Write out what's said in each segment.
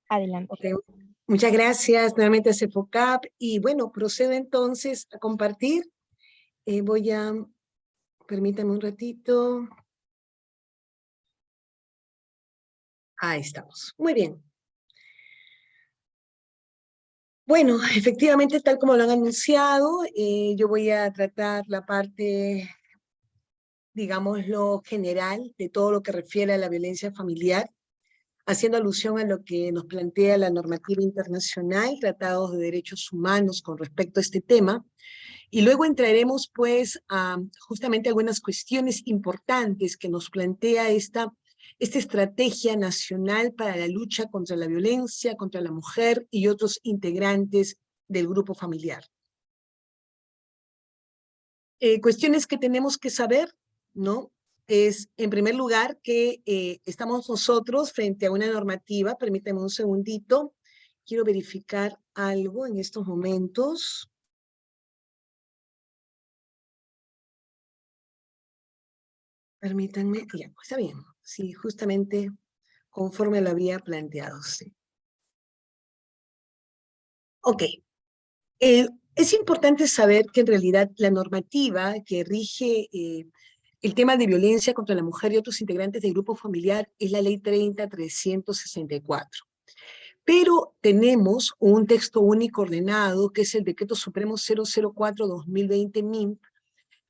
Adelante. Ok, muchas gracias nuevamente a CEFOCAP y bueno, procedo entonces a compartir. Permítame un ratito. Ahí estamos. Muy bien. Bueno, efectivamente, tal como lo han anunciado, yo voy a tratar la parte, digámoslo, general de todo lo que refiere a la violencia familiar, haciendo alusión a lo que nos plantea la normativa internacional, tratados de derechos humanos con respecto a este tema. Y luego entraremos pues a justamente algunas cuestiones importantes que nos plantea esta estrategia nacional para la lucha contra la violencia, contra la mujer y otros integrantes del grupo familiar. Cuestiones que tenemos que saber, ¿no? Es, en primer lugar, que estamos nosotros frente a una normativa, permítame un segundito, quiero verificar algo en estos momentos. Permítanme, ya, está bien, sí, justamente conforme lo había planteado, sí. Ok, es importante saber que en realidad la normativa que rige el tema de violencia contra la mujer y otros integrantes del grupo familiar es la Ley 30.364. Pero tenemos un texto único ordenado, que es el Decreto Supremo 004-2020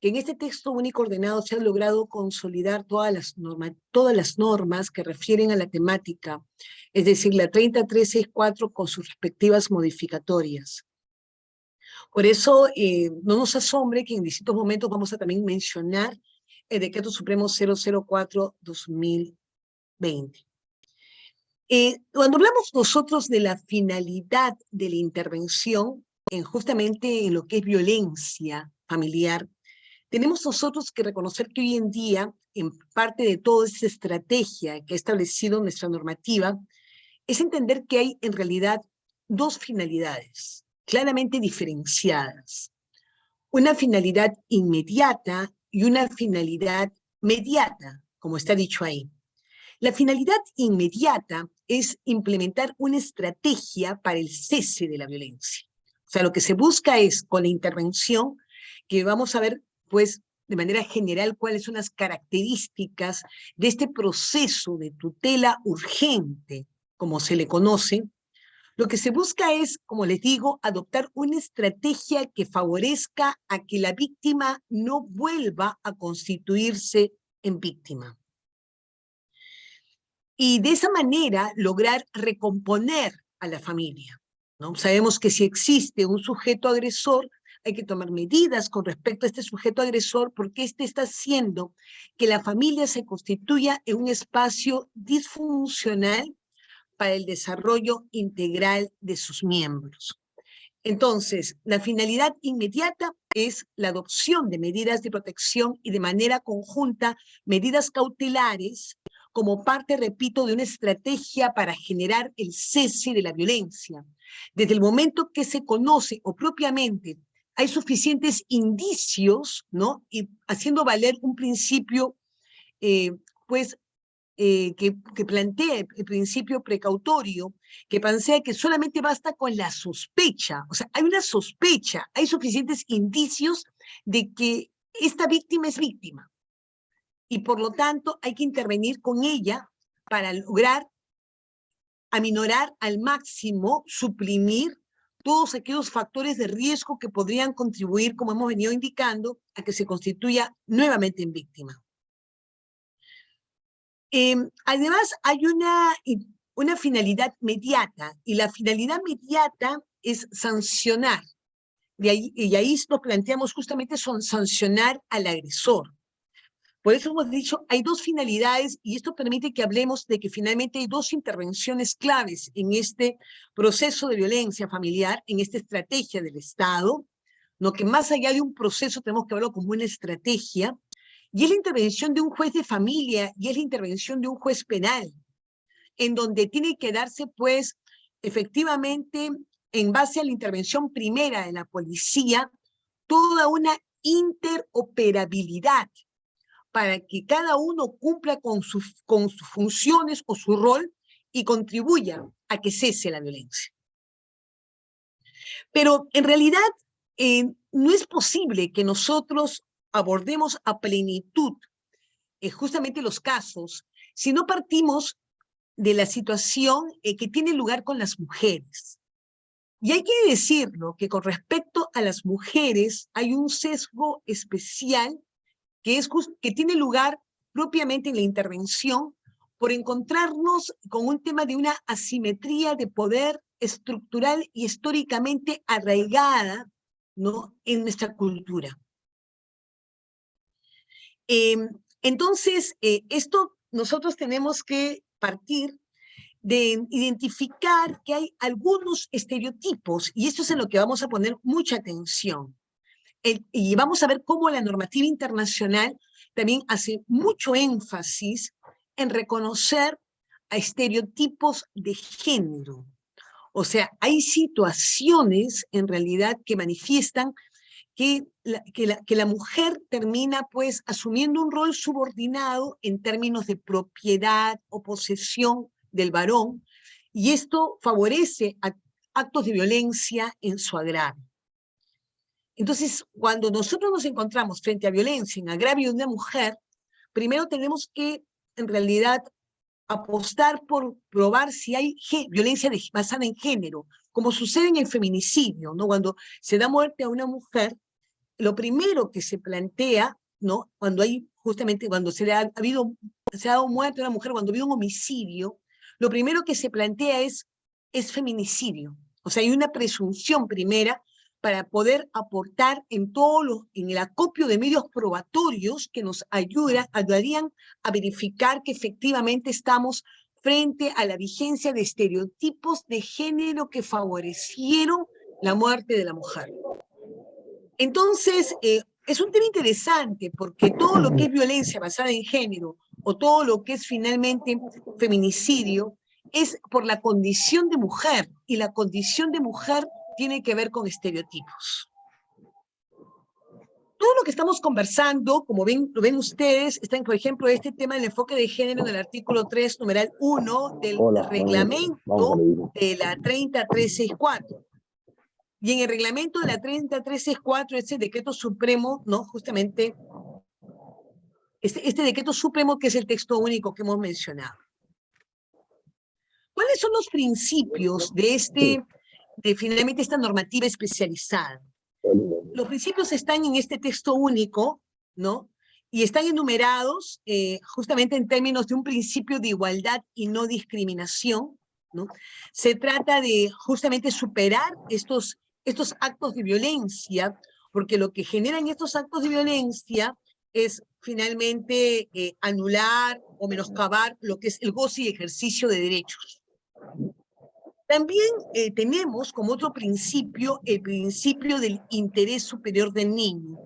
que en este texto único ordenado se han logrado consolidar todas las normas que refieren a la temática, es decir, la 30364 con sus respectivas modificatorias. Por eso no nos asombre que en distintos momentos vamos a también mencionar el Decreto Supremo 004-2020. Cuando hablamos nosotros de la finalidad de la intervención, justamente en lo que es violencia familiar, tenemos nosotros que reconocer que hoy en día, en parte de toda esa estrategia que ha establecido nuestra normativa, es entender que hay en realidad dos finalidades claramente diferenciadas. Una finalidad inmediata y una finalidad mediata, como está dicho ahí. La finalidad inmediata es implementar una estrategia para el cese de la violencia. O sea, lo que se busca es, con la intervención, que vamos a ver, pues, de manera general, cuáles son las características de este proceso de tutela urgente, como se le conoce. Lo que se busca es, como les digo, adoptar una estrategia que favorezca a que la víctima no vuelva a constituirse en víctima. Y de esa manera lograr recomponer a la familia, ¿no? Sabemos que si existe un sujeto agresor, hay que tomar medidas con respecto a este sujeto agresor porque este está haciendo que la familia se constituya en un espacio disfuncional para el desarrollo integral de sus miembros. Entonces, la finalidad inmediata es la adopción de medidas de protección y de manera conjunta medidas cautelares como parte, repito, de una estrategia para generar el cese de la violencia. Desde el momento que se conoce o propiamente hay suficientes indicios, ¿no? Y haciendo valer un principio, pues, que plantea el principio precautorio, que plantea que solamente basta con la sospecha, o sea, hay una sospecha, hay suficientes indicios de que esta víctima es víctima, y por lo tanto hay que intervenir con ella para lograr aminorar al máximo, suprimir todos aquellos factores de riesgo que podrían contribuir, como hemos venido indicando, a que se constituya nuevamente en víctima. Además, hay una finalidad mediata, y la finalidad mediata es sancionar. Y ahí nos planteamos justamente sancionar al agresor. Por eso hemos dicho, hay dos finalidades, y esto permite que hablemos de que finalmente hay dos intervenciones claves en este proceso de violencia familiar, en esta estrategia del Estado, ¿no? Que más allá de un proceso tenemos que verlo como una estrategia, y es la intervención de un juez de familia y es la intervención de un juez penal, en donde tiene que darse, pues, efectivamente, en base a la intervención primera de la policía, toda una interoperabilidad para que cada uno cumpla con sus funciones o su rol y contribuya a que cese la violencia. Pero en realidad no es posible que nosotros abordemos a plenitud justamente los casos si no partimos de la situación que tiene lugar con las mujeres. Y hay que decirlo, que con respecto a las mujeres hay un sesgo especial que tiene lugar propiamente en la intervención por encontrarnos con un tema de una asimetría de poder estructural y históricamente arraigada, ¿no?, en nuestra cultura. Entonces, esto nosotros tenemos que partir de identificar que hay algunos estereotipos, y esto es en lo que vamos a poner mucha atención. Y vamos a ver cómo la normativa internacional también hace mucho énfasis en reconocer a estereotipos de género. O sea, hay situaciones en realidad que manifiestan que la mujer termina pues asumiendo un rol subordinado en términos de propiedad o posesión del varón, y esto favorece actos de violencia en su agravio. Entonces, cuando nosotros nos encontramos frente a violencia en agravio de una mujer, primero tenemos que, en realidad, apostar por probar si hay violencia basada en género, como sucede en el feminicidio, ¿no? Cuando se da muerte a una mujer, lo primero que se plantea, ¿no?, cuando hay justamente, cuando se ha dado muerte a una mujer, cuando ha habido un homicidio, lo primero que se plantea es feminicidio. O sea, hay una presunción primera para poder aportar en en el acopio de medios probatorios que nos ayudarían a verificar que efectivamente estamos frente a la vigencia de estereotipos de género que favorecieron la muerte de la mujer. Entonces, es un tema interesante porque todo lo que es violencia basada en género o todo lo que es finalmente feminicidio es por la condición de mujer, y la condición de mujer tiene que ver con estereotipos. Todo lo que estamos conversando, como lo ven ustedes, está en, por ejemplo, este tema del enfoque de género en el artículo 3, numeral 1 del reglamento de la 30364. Y en el reglamento de la 30364, ese decreto supremo, ¿no?, justamente, este decreto supremo que es el texto único que hemos mencionado. ¿Cuáles son los principios de finalmente esta normativa especializada? Los principios están en este texto único, ¿no?, y están enumerados justamente en términos de un principio de igualdad y no discriminación, ¿no? Se trata de justamente superar estos actos de violencia, porque lo que generan estos actos de violencia es finalmente anular o menoscabar lo que es el goce y ejercicio de derechos. También tenemos como otro principio el principio del interés superior del niño.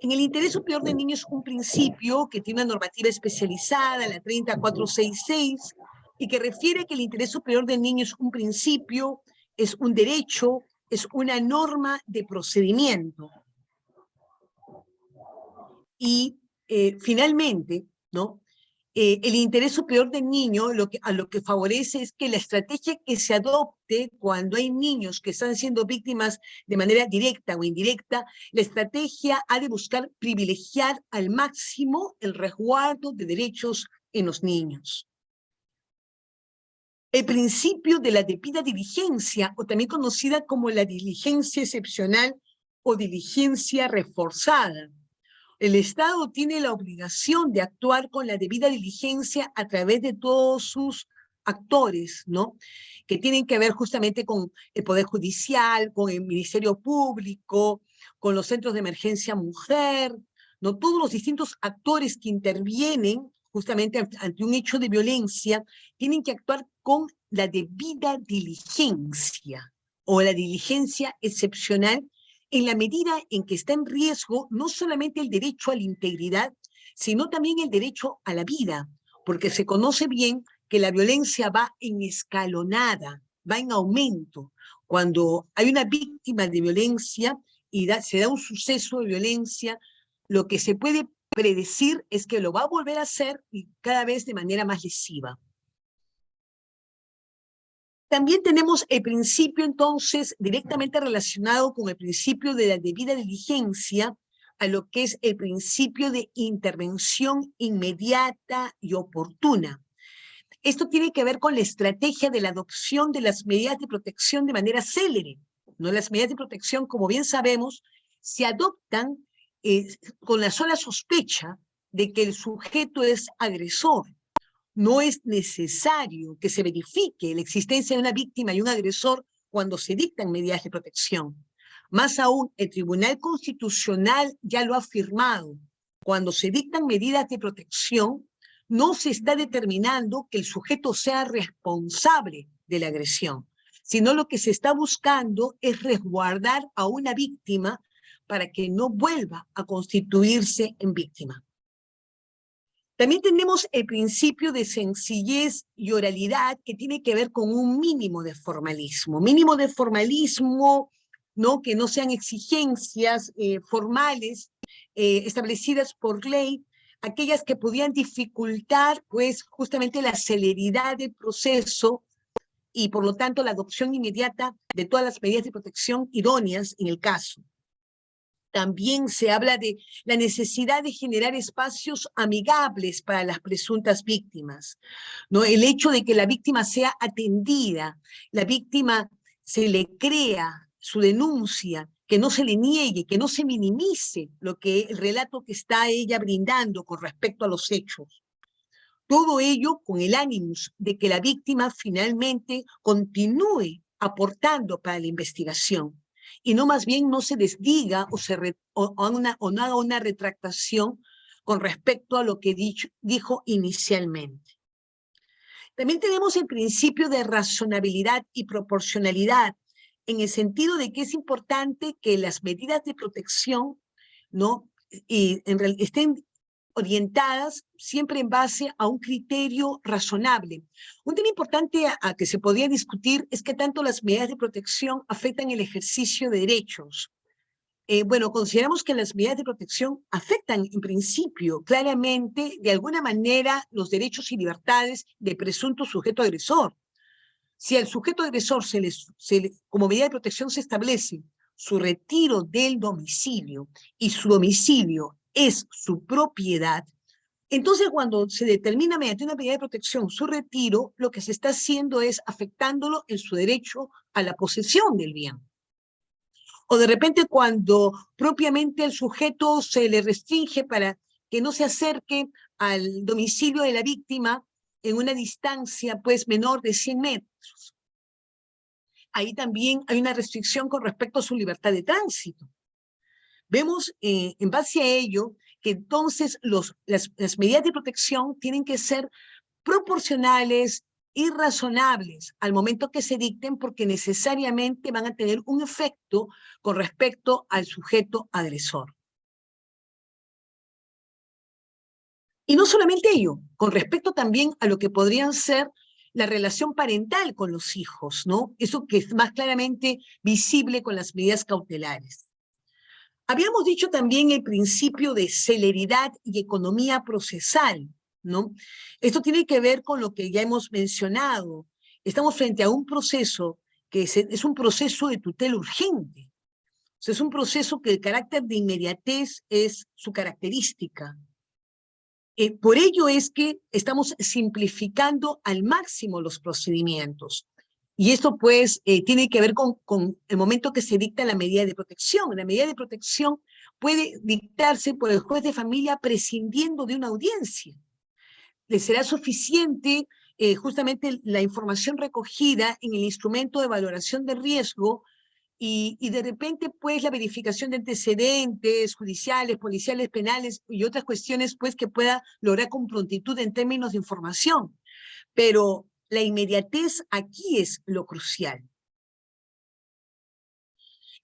En el interés superior del niño es un principio que tiene una normativa especializada, la 30466, y que refiere que el interés superior del niño es un principio, es un derecho, es una norma de procedimiento. Y finalmente, ¿no?, el interés superior del niño a lo que favorece es que la estrategia que se adopte cuando hay niños que están siendo víctimas de manera directa o indirecta, la estrategia ha de buscar privilegiar al máximo el resguardo de derechos en los niños. El principio de la debida diligencia, o también conocida como la diligencia excepcional o diligencia reforzada. El Estado tiene la obligación de actuar con la debida diligencia a través de todos sus actores, ¿no?, que tienen que ver justamente con el Poder Judicial, con el Ministerio Público, con los centros de emergencia mujer, ¿no?, todos los distintos actores que intervienen justamente ante un hecho de violencia tienen que actuar con la debida diligencia o la diligencia excepcional, en la medida en que está en riesgo no solamente el derecho a la integridad, sino también el derecho a la vida, porque se conoce bien que la violencia va en escalonada, va en aumento. Cuando hay una víctima de violencia y se da un suceso de violencia, lo que se puede predecir es que lo va a volver a hacer y cada vez de manera más lesiva. También tenemos el principio, entonces, directamente relacionado con el principio de la debida diligencia, a lo que es el principio de intervención inmediata y oportuna. Esto tiene que ver con la estrategia de la adopción de las medidas de protección de manera célere. ¿No? Las medidas de protección, como bien sabemos, se adoptan con la sola sospecha de que el sujeto es agresor. No es necesario que se verifique la existencia de una víctima y un agresor cuando se dictan medidas de protección. Más aún, el Tribunal Constitucional ya lo ha afirmado. Cuando se dictan medidas de protección, no se está determinando que el sujeto sea responsable de la agresión, sino lo que se está buscando es resguardar a una víctima para que no vuelva a constituirse en víctima. También tenemos el principio de sencillez y oralidad que tiene que ver con un mínimo de formalismo. Mínimo de formalismo, ¿no? Que no sean exigencias formales establecidas por ley, aquellas que podían dificultar, pues, justamente la celeridad del proceso y, por lo tanto, la adopción inmediata de todas las medidas de protección idóneas en el caso. También se habla de la necesidad de generar espacios amigables para las presuntas víctimas, ¿no? El hecho de que la víctima sea atendida, la víctima se le crea su denuncia, que no se le niegue, que no se minimice el relato que está ella brindando con respecto a los hechos. Todo ello con el ánimo de que la víctima finalmente continúe aportando para la investigación y no más bien no se desdiga o no haga una retractación con respecto a lo que dijo inicialmente. También tenemos el principio de razonabilidad y proporcionalidad, en el sentido de que es importante que las medidas de protección, ¿no? Estén orientadas siempre en base a un criterio razonable. Un tema importante a que se podría discutir es que tanto las medidas de protección afectan el ejercicio de derechos. Bueno, consideramos que las medidas de protección afectan en principio claramente, de alguna manera, los derechos y libertades del presunto sujeto agresor. Si al sujeto agresor como medida de protección se establece su retiro del domicilio y su domicilio es su propiedad, entonces cuando se determina mediante una medida de protección su retiro, lo que se está haciendo es afectándolo en su derecho a la posesión del bien. O de repente cuando propiamente el sujeto se le restringe para que no se acerque al domicilio de la víctima en una distancia pues menor de 100 metros. Ahí también hay una restricción con respecto a su libertad de tránsito. Vemos en base a ello que entonces las medidas de protección tienen que ser proporcionales y razonables al momento que se dicten porque necesariamente van a tener un efecto con respecto al sujeto agresor. Y no solamente ello, con respecto también a lo que podrían ser la relación parental con los hijos, ¿no? Eso que es más claramente visible con las medidas cautelares. Habíamos dicho también el principio de celeridad y economía procesal, ¿no? Esto tiene que ver con lo que ya hemos mencionado. Estamos frente a un proceso que es un proceso de tutela urgente. O sea, es un proceso que el carácter de inmediatez es su característica. Por ello es que estamos simplificando al máximo los procedimientos. Y esto pues tiene que ver con el momento que se dicta la medida de protección. La medida de protección puede dictarse por el juez de familia prescindiendo de una audiencia. Le será suficiente justamente la información recogida en el instrumento de valoración de riesgo y de repente, pues, la verificación de antecedentes judiciales, policiales, penales y otras cuestiones, pues, que pueda lograr con prontitud en términos de información. Pero la inmediatez aquí es lo crucial.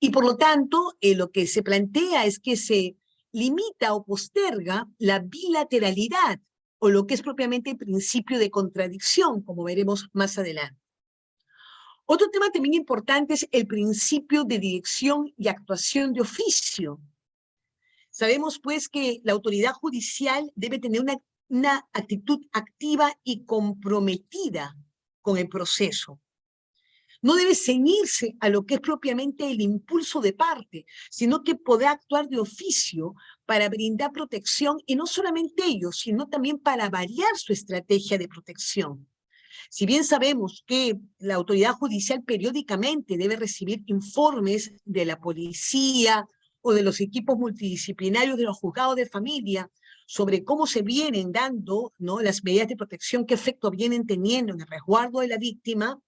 Y por lo tanto, lo que se plantea es que se limita o posterga la bilateralidad o lo que es propiamente el principio de contradicción, como veremos más adelante. Otro tema también importante es el principio de dirección y actuación de oficio. Sabemos pues que la autoridad judicial debe tener una actitud activa y comprometida con el proceso. no debe ceñirse a lo que es propiamente el impulso de parte, sino que podrá actuar de oficio para brindar protección, y no solamente ello, sino también para variar su estrategia de protección. Si bien sabemos que la autoridad judicial periódicamente debe recibir informes de la policía o de los equipos multidisciplinarios de los juzgados de familia sobre cómo se vienen dando, ¿no?, las medidas de protección, qué efecto vienen teniendo en el resguardo de la víctima,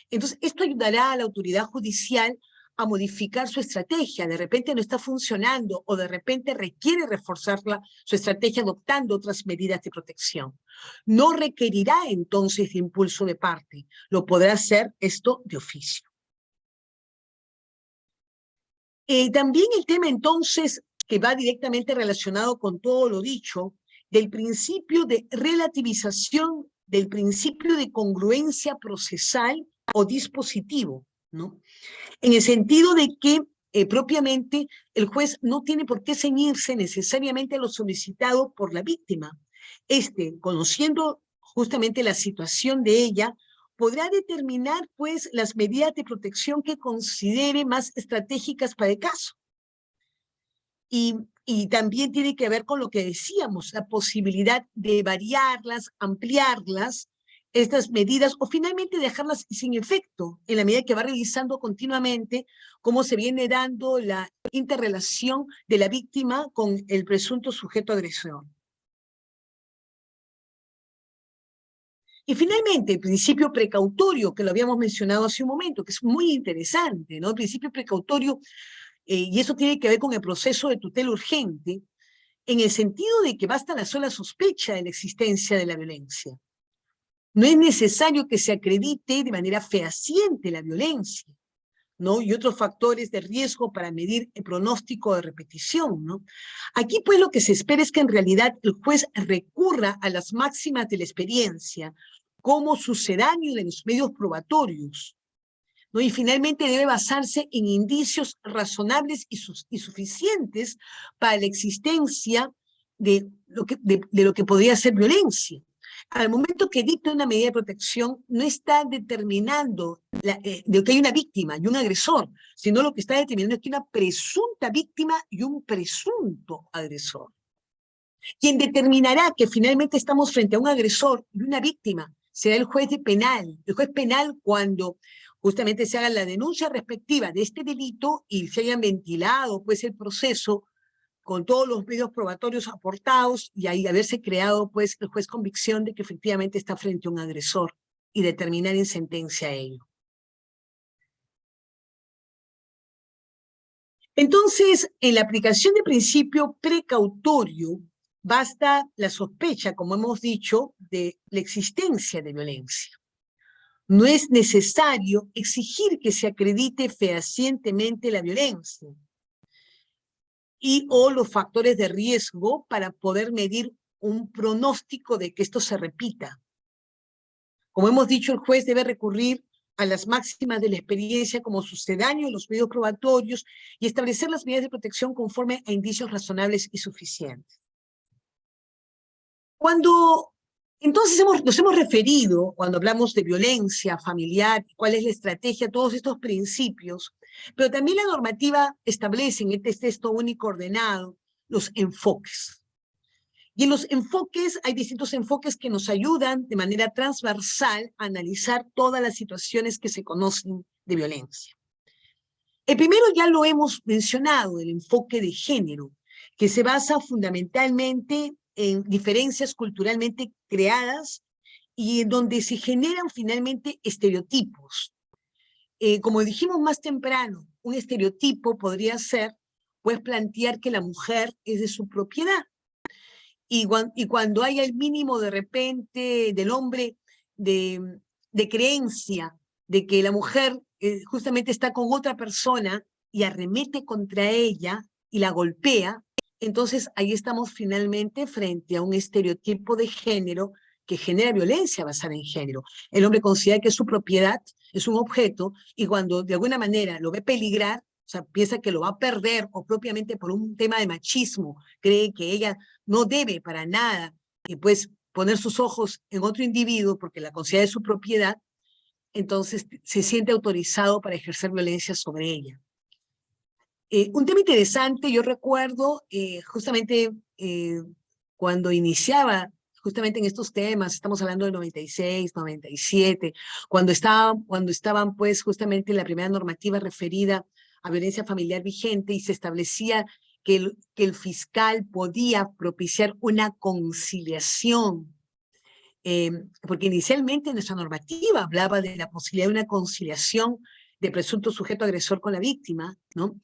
entonces esto ayudará a la autoridad judicial a modificar su estrategia. De repente no está funcionando o de repente requiere reforzarla, su estrategia adoptando otras medidas de protección. No requerirá entonces de impulso de parte, lo podrá hacer esto de oficio. También el tema entonces, que va directamente relacionado con todo lo dicho, del principio de relativización, del principio de congruencia procesal o dispositivo, ¿no? En el sentido de que propiamente el juez no tiene por qué ceñirse necesariamente a lo solicitado por la víctima. Conociendo justamente la situación de ella, podrá determinar pues las medidas de protección que considere más estratégicas para el caso. Y también tiene que ver con lo que decíamos, la posibilidad de variarlas, ampliarlas, estas medidas, o finalmente dejarlas sin efecto, en la medida que va revisando continuamente cómo se viene dando la interrelación de la víctima con el presunto sujeto agresor. Y finalmente, el principio precautorio, que lo habíamos mencionado hace un momento, que es muy interesante, ¿no? El principio precautorio, y eso tiene que ver con el proceso de tutela urgente, en el sentido de que basta la sola sospecha de la existencia de la violencia. No es necesario que se acredite de manera fehaciente la violencia, ¿no? Y otros factores de riesgo para medir el pronóstico de repetición, ¿no? Aquí, pues, lo que se espera es que en realidad el juez recurra a las máximas de la experiencia como sucedáneo de los medios probatorios, ¿no? Y finalmente debe basarse en indicios razonables y suficientes para la existencia de lo que podría ser violencia. Al momento que dicta una medida de protección, no está determinando de que hay una víctima y un agresor, sino lo que está determinando es que hay una presunta víctima y un presunto agresor. Quien determinará que finalmente estamos frente a un agresor y una víctima será el juez penal. El juez penal, cuando justamente se haga la denuncia respectiva de este delito y se hayan ventilado pues el proceso con todos los medios probatorios aportados, y ahí haberse creado pues el juez convicción de que efectivamente está frente a un agresor y determinar en sentencia ello. Entonces, en la aplicación de principio precautorio, basta la sospecha, como hemos dicho, de la existencia de violencia. No es necesario exigir que se acredite fehacientemente la violencia y o los factores de riesgo para poder medir un pronóstico de que esto se repita. Como hemos dicho, el juez debe recurrir a las máximas de la experiencia como sucedáneo en los medios probatorios y establecer las medidas de protección conforme a indicios razonables y suficientes. Entonces nos hemos referido, cuando hablamos de violencia familiar, cuál es la estrategia, todos estos principios, pero también la normativa establece en este texto único ordenado los enfoques. Y en los enfoques, hay distintos enfoques que nos ayudan de manera transversal a analizar todas las situaciones que se conocen de violencia. El primero ya lo hemos mencionado, el enfoque de género, que se basa fundamentalmente en diferencias culturalmente creadas y en donde se generan finalmente estereotipos. Como dijimos más temprano, un estereotipo podría ser, pues, plantear que la mujer es de su propiedad. Y cuando hay el mínimo de repente del hombre de creencia de que la mujer justamente está con otra persona y arremete contra ella y la golpea, entonces ahí estamos finalmente frente a un estereotipo de género que genera violencia basada en género. El hombre considera que es su propiedad, es un objeto, y cuando de alguna manera lo ve peligrar, o sea, piensa que lo va a perder, o propiamente por un tema de machismo, cree que ella no debe para nada pues poner sus ojos en otro individuo porque la considera de su propiedad, entonces se siente autorizado para ejercer violencia sobre ella. Un tema interesante, yo recuerdo justamente cuando iniciaba justamente en estos temas, estamos hablando del 96, 97, cuando estaban pues justamente la primera normativa referida a violencia familiar vigente y se establecía que el fiscal podía propiciar una conciliación, porque inicialmente nuestra normativa hablaba de la posibilidad de una conciliación de presunto sujeto agresor con la víctima, ¿no?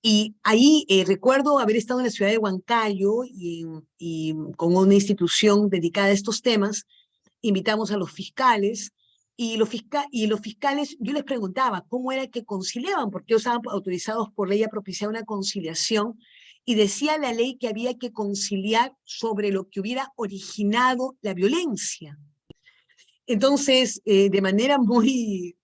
Y ahí recuerdo haber estado en la ciudad de Huancayo y con una institución dedicada a estos temas, invitamos a los fiscales y los fiscales, yo les preguntaba cómo era que conciliaban, porque ellos estaban autorizados por ley a propiciar una conciliación y decía la ley que había que conciliar sobre lo que hubiera originado la violencia. Entonces, de manera muy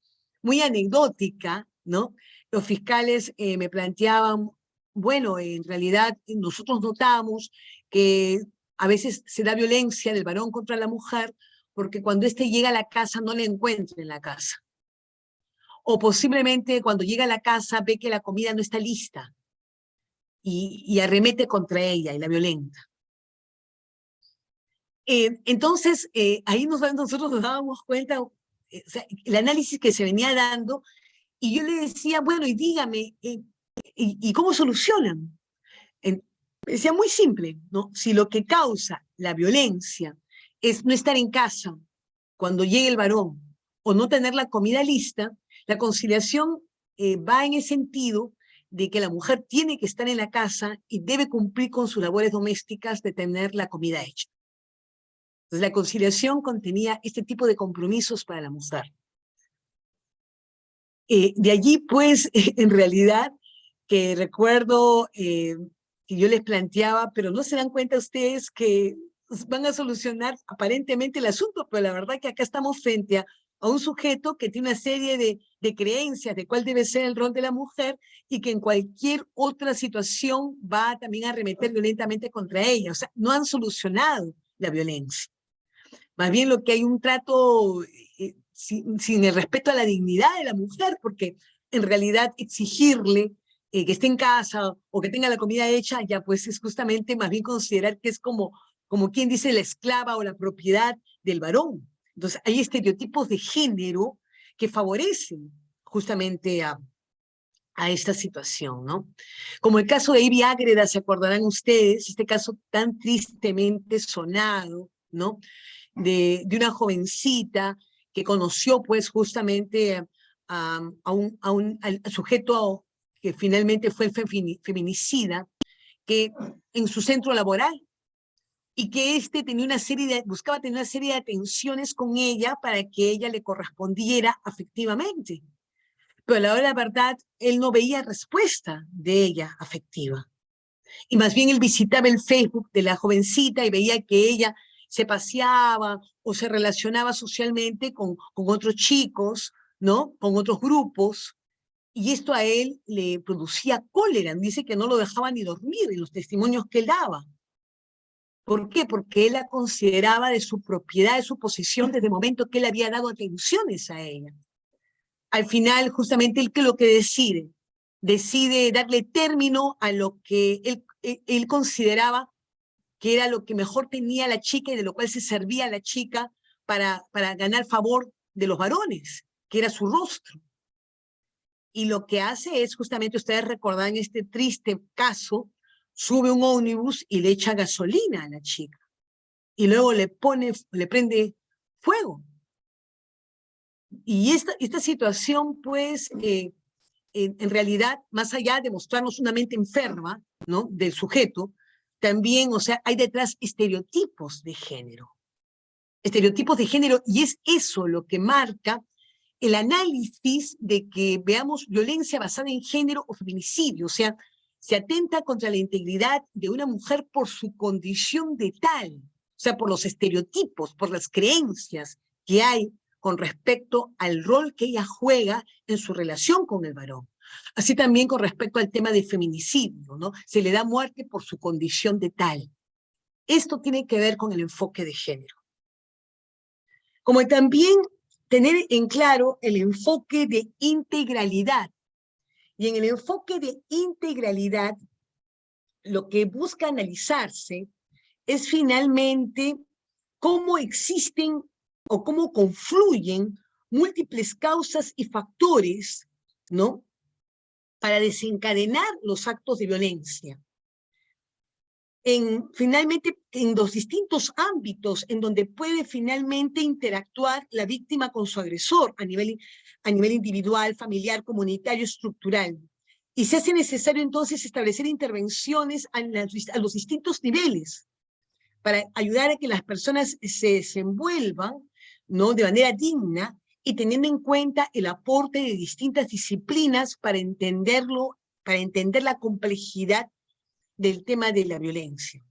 anecdótica, ¿no? Los fiscales me planteaban, bueno, en realidad nosotros notamos que a veces se da violencia del varón contra la mujer porque cuando éste llega a la casa no la encuentra en la casa. O posiblemente cuando llega a la casa ve que la comida no está lista y arremete contra ella y la violenta. Entonces, ahí nosotros nos dábamos cuenta, o sea, el análisis que se venía dando, y yo le decía, bueno, y dígame, ¿y cómo solucionan? Decía muy simple, ¿no? Si lo que causa la violencia es no estar en casa cuando llegue el varón o no tener la comida lista, la conciliación va en el sentido de que la mujer tiene que estar en la casa y debe cumplir con sus labores domésticas de tener la comida hecha. Entonces, la conciliación contenía este tipo de compromisos para la mujer. De allí, pues, en realidad, que recuerdo que yo les planteaba, pero no se dan cuenta ustedes que van a solucionar aparentemente el asunto, pero la verdad que acá estamos frente a un sujeto que tiene una serie de creencias de cuál debe ser el rol de la mujer y que en cualquier otra situación va también a arremeter violentamente contra ella. O sea, no han solucionado la violencia. Más bien lo que hay un trato sin el respeto a la dignidad de la mujer, porque en realidad exigirle que esté en casa o que tenga la comida hecha, ya pues es justamente más bien considerar que es como quien dice la esclava o la propiedad del varón. Entonces hay estereotipos de género que favorecen justamente a esta situación, ¿no? Como el caso de Ivy Ágreda, se acordarán ustedes, este caso tan tristemente sonado, ¿no? De una jovencita que conoció pues justamente al sujeto que finalmente fue feminicida, que en su centro laboral, y que buscaba tener una serie de atenciones con ella para que ella le correspondiera afectivamente. Pero a la hora de la verdad, él no veía respuesta de ella afectiva. Y más bien él visitaba el Facebook de la jovencita y veía que ella se paseaba o se relacionaba socialmente con otros chicos, ¿no? Con otros grupos. Y esto a él le producía cólera. Dice que no lo dejaba ni dormir en los testimonios que él daba. ¿Por qué? Porque él la consideraba de su propiedad, de su posesión, desde el momento que él había dado atenciones a ella. Al final, justamente él que lo que decide darle término a lo que él consideraba que era lo que mejor tenía la chica y de lo cual se servía la chica para ganar favor de los varones, que era su rostro. Y lo que hace es, justamente ustedes recordan este triste caso, sube un ómnibus y le echa gasolina a la chica. Y luego le prende fuego. Y esta situación, pues, en realidad, más allá de mostrarnos una mente enferma, ¿no?, del sujeto, también, o sea, hay detrás estereotipos de género. Estereotipos de género, y es eso lo que marca el análisis de que veamos violencia basada en género o feminicidio. O sea, se atenta contra la integridad de una mujer por su condición de tal, o sea, por los estereotipos, por las creencias que hay con respecto al rol que ella juega en su relación con el varón. Así también con respecto al tema de feminicidio, ¿no? Se le da muerte por su condición de tal. Esto tiene que ver con el enfoque de género. Como también tener en claro el enfoque de integralidad. Y en el enfoque de integralidad, lo que busca analizarse es finalmente cómo existen o cómo confluyen múltiples causas y factores, ¿no?, para desencadenar los actos de violencia. Finalmente, en los distintos ámbitos en donde puede finalmente interactuar la víctima con su agresor a nivel individual, familiar, comunitario, estructural. Y se hace necesario entonces establecer intervenciones a los distintos niveles para ayudar a que las personas se desenvuelvan, ¿no?, de manera digna y teniendo en cuenta el aporte de distintas disciplinas para entenderlo, para entender la complejidad del tema de la violencia.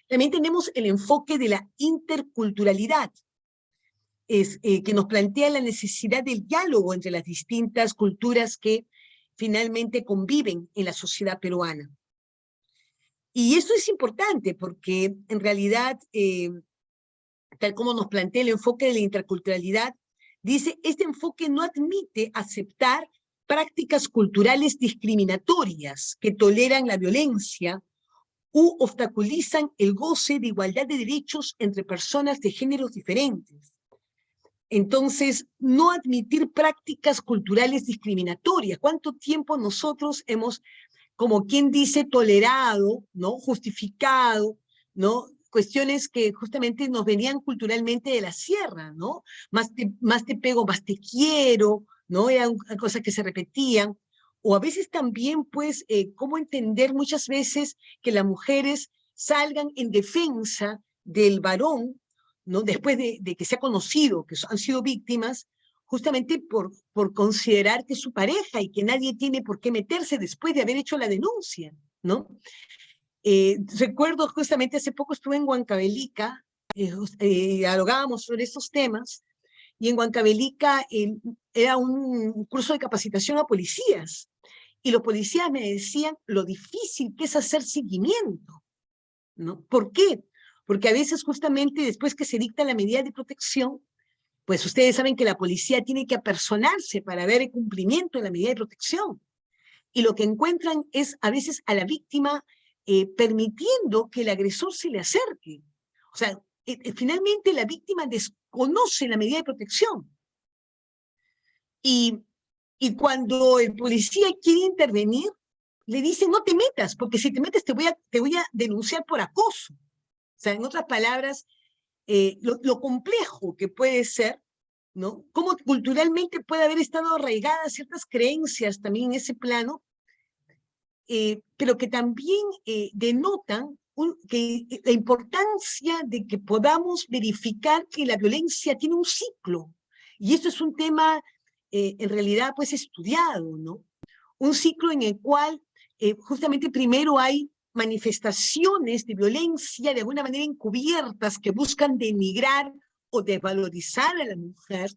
También tenemos el enfoque de la interculturalidad, que nos plantea la necesidad del diálogo entre las distintas culturas que finalmente conviven en la sociedad peruana. Y esto es importante porque en realidad, tal como nos plantea el enfoque de la interculturalidad, dice, este enfoque no admite aceptar prácticas culturales discriminatorias que toleran la violencia u obstaculizan el goce de igualdad de derechos entre personas de géneros diferentes. Entonces, no admitir prácticas culturales discriminatorias. ¿Cuánto tiempo nosotros hemos, como quien dice, tolerado, ¿no?, justificado, ¿no?, cuestiones que justamente nos venían culturalmente de la sierra, ¿no? Más te pego, más te quiero, ¿no? Eran cosas que se repetían. O a veces también, pues, cómo entender muchas veces que las mujeres salgan en defensa del varón, ¿no?, después de que se ha conocido que han sido víctimas, justamente por considerar que es su pareja y que nadie tiene por qué meterse después de haber hecho la denuncia, ¿no? Recuerdo justamente hace poco estuve en Huancavelica, dialogábamos sobre estos temas, y en Huancavelica era un curso de capacitación a policías, y los policías me decían lo difícil que es hacer seguimiento, ¿no? ¿Por qué? Porque a veces justamente después que se dicta la medida de protección, pues ustedes saben que la policía tiene que apersonarse para ver el cumplimiento de la medida de protección. Y lo que encuentran es a veces a la víctima permitiendo que el agresor se le acerque. O sea, finalmente la víctima desconoce la medida de protección. Y cuando el policía quiere intervenir, le dicen, no te metas, porque si te metes te voy a denunciar por acoso. O sea, en otras palabras, lo complejo que puede ser, ¿no? Cómo culturalmente puede haber estado arraigadas ciertas creencias también en ese plano, pero que también denotan la importancia de que podamos verificar que la violencia tiene un ciclo. Y esto es un tema, en realidad, pues estudiado, ¿no? Un ciclo en el cual justamente primero hay manifestaciones de violencia de alguna manera encubiertas que buscan denigrar o desvalorizar a la mujer.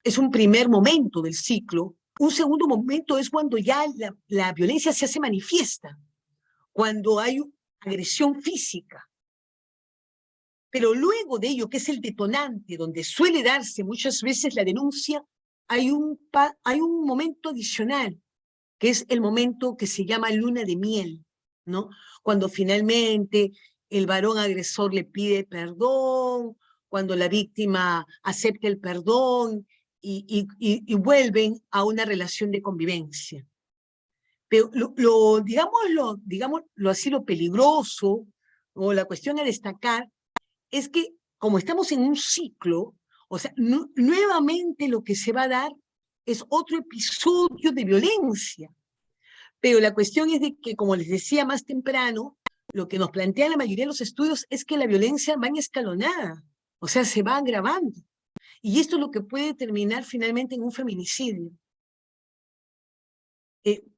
Es un primer momento del ciclo. Un segundo momento es cuando ya la violencia se hace manifiesta, cuando hay agresión física. Pero luego de ello, que es el detonante, donde suele darse muchas veces la denuncia, hay un momento adicional, que es el momento que se llama luna de miel, ¿no? Cuando finalmente el varón agresor le pide perdón, cuando la víctima acepta el perdón y vuelven a una relación de convivencia. Pero digámoslo así, lo peligroso o la cuestión a destacar es que como estamos en un ciclo, o sea, nuevamente lo que se va a dar es otro episodio de violencia. Pero la cuestión es de que, como les decía más temprano, lo que nos plantea la mayoría de los estudios es que la violencia va en escalonada, o sea, se va agravando. Y esto es lo que puede terminar finalmente en un feminicidio.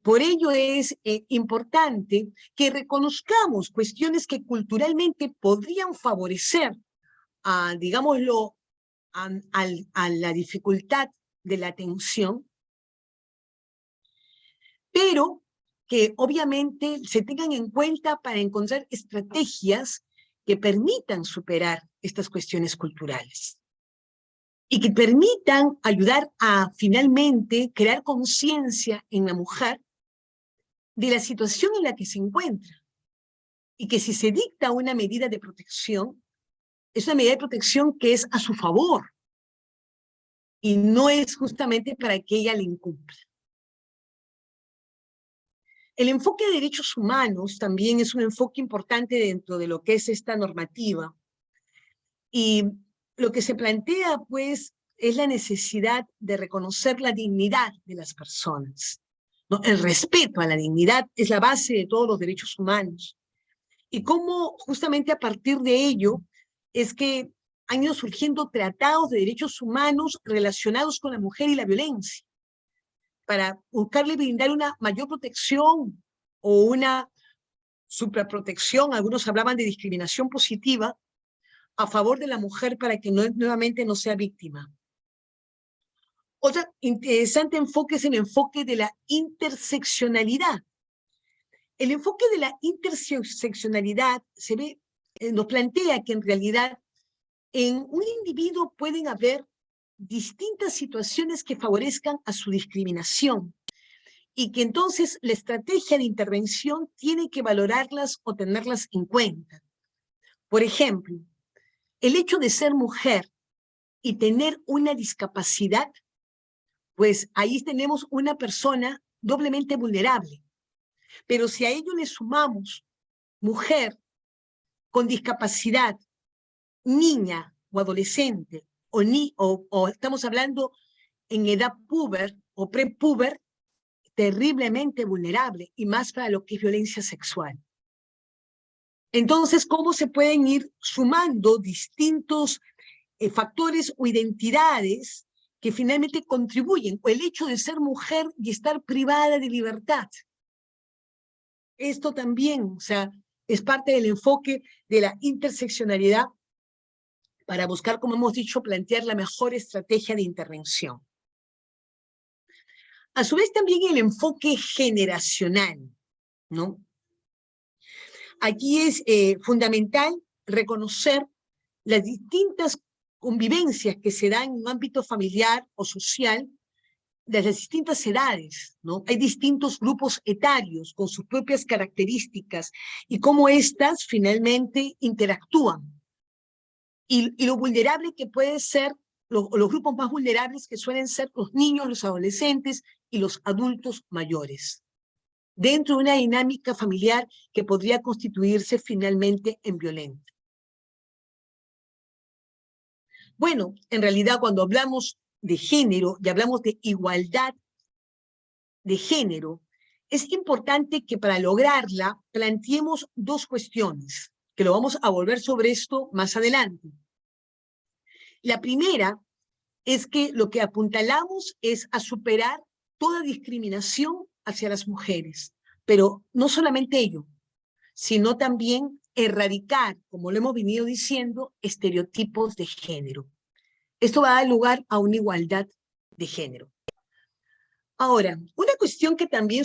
Por ello es importante que reconozcamos cuestiones que culturalmente podrían favorecer, digámoslo, a la dificultad de la atención, pero que obviamente se tengan en cuenta para encontrar estrategias que permitan superar estas cuestiones culturales. y que permitan ayudar a finalmente crear conciencia en la mujer de la situación en la que se encuentra y que si se dicta una medida de protección, es una medida de protección que es a su favor y no es justamente para que ella la incumpla. El enfoque de derechos humanos también es un enfoque importante dentro de lo que es esta normativa. Y lo que se plantea, pues, es la necesidad de reconocer la dignidad de las personas, ¿no? El respeto a la dignidad es la base de todos los derechos humanos. Y cómo justamente a partir de ello es que han ido surgiendo tratados de derechos humanos relacionados con la mujer y la violencia, para buscarle brindar una mayor protección o una supraprotección, algunos hablaban de discriminación positiva, a favor de la mujer para que nuevamente no sea víctima. Otro interesante enfoque es el enfoque de la interseccionalidad. El enfoque de la interseccionalidad nos plantea que en realidad en un individuo pueden haber distintas situaciones que favorezcan a su discriminación y que entonces la estrategia de intervención tiene que valorarlas o tenerlas en cuenta. Por ejemplo, el hecho de ser mujer y tener una discapacidad, pues ahí tenemos una persona doblemente vulnerable. Pero si a ello le sumamos mujer con discapacidad, niña o adolescente, o estamos hablando en edad puber o prepuber, terriblemente vulnerable, y más para lo que es violencia sexual. Entonces, ¿cómo se pueden ir sumando distintos factores o identidades que finalmente contribuyen, o el hecho de ser mujer y estar privada de libertad? Esto también, o sea, es parte del enfoque de la interseccionalidad para buscar, como hemos dicho, plantear la mejor estrategia de intervención. A su vez también el enfoque generacional, ¿no? Aquí es fundamental reconocer las distintas convivencias que se dan en un ámbito familiar o social de las distintas edades, ¿no? Hay distintos grupos etarios con sus propias características y cómo éstas finalmente interactúan. Y lo vulnerable que puede ser, los grupos más vulnerables que suelen ser los niños, los adolescentes y los adultos mayores, dentro de una dinámica familiar que podría constituirse finalmente en violenta. Bueno, en realidad cuando hablamos de género y hablamos de igualdad de género, es importante que para lograrla planteemos dos cuestiones, que lo vamos a volver sobre esto más adelante. La primera es que lo que apuntalamos es a superar toda discriminación hacia las mujeres, pero no solamente ello, sino también erradicar, como lo hemos venido diciendo, estereotipos de género. Esto va a dar lugar a una igualdad de género. Ahora, una cuestión que también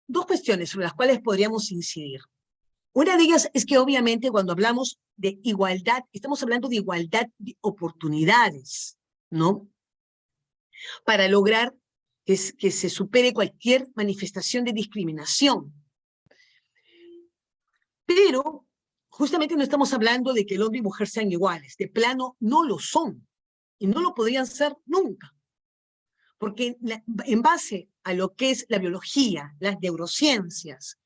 dos cuestiones sobre las cuales podríamos incidir. Una de ellas es que obviamente cuando hablamos de igualdad, estamos hablando de igualdad de oportunidades, ¿no? Para lograr que se supere cualquier manifestación de discriminación. Pero justamente no estamos hablando de que el hombre y mujer sean iguales, de plano no lo son, y no lo podrían ser nunca. Porque en base a lo que es la biología, las neurociencias,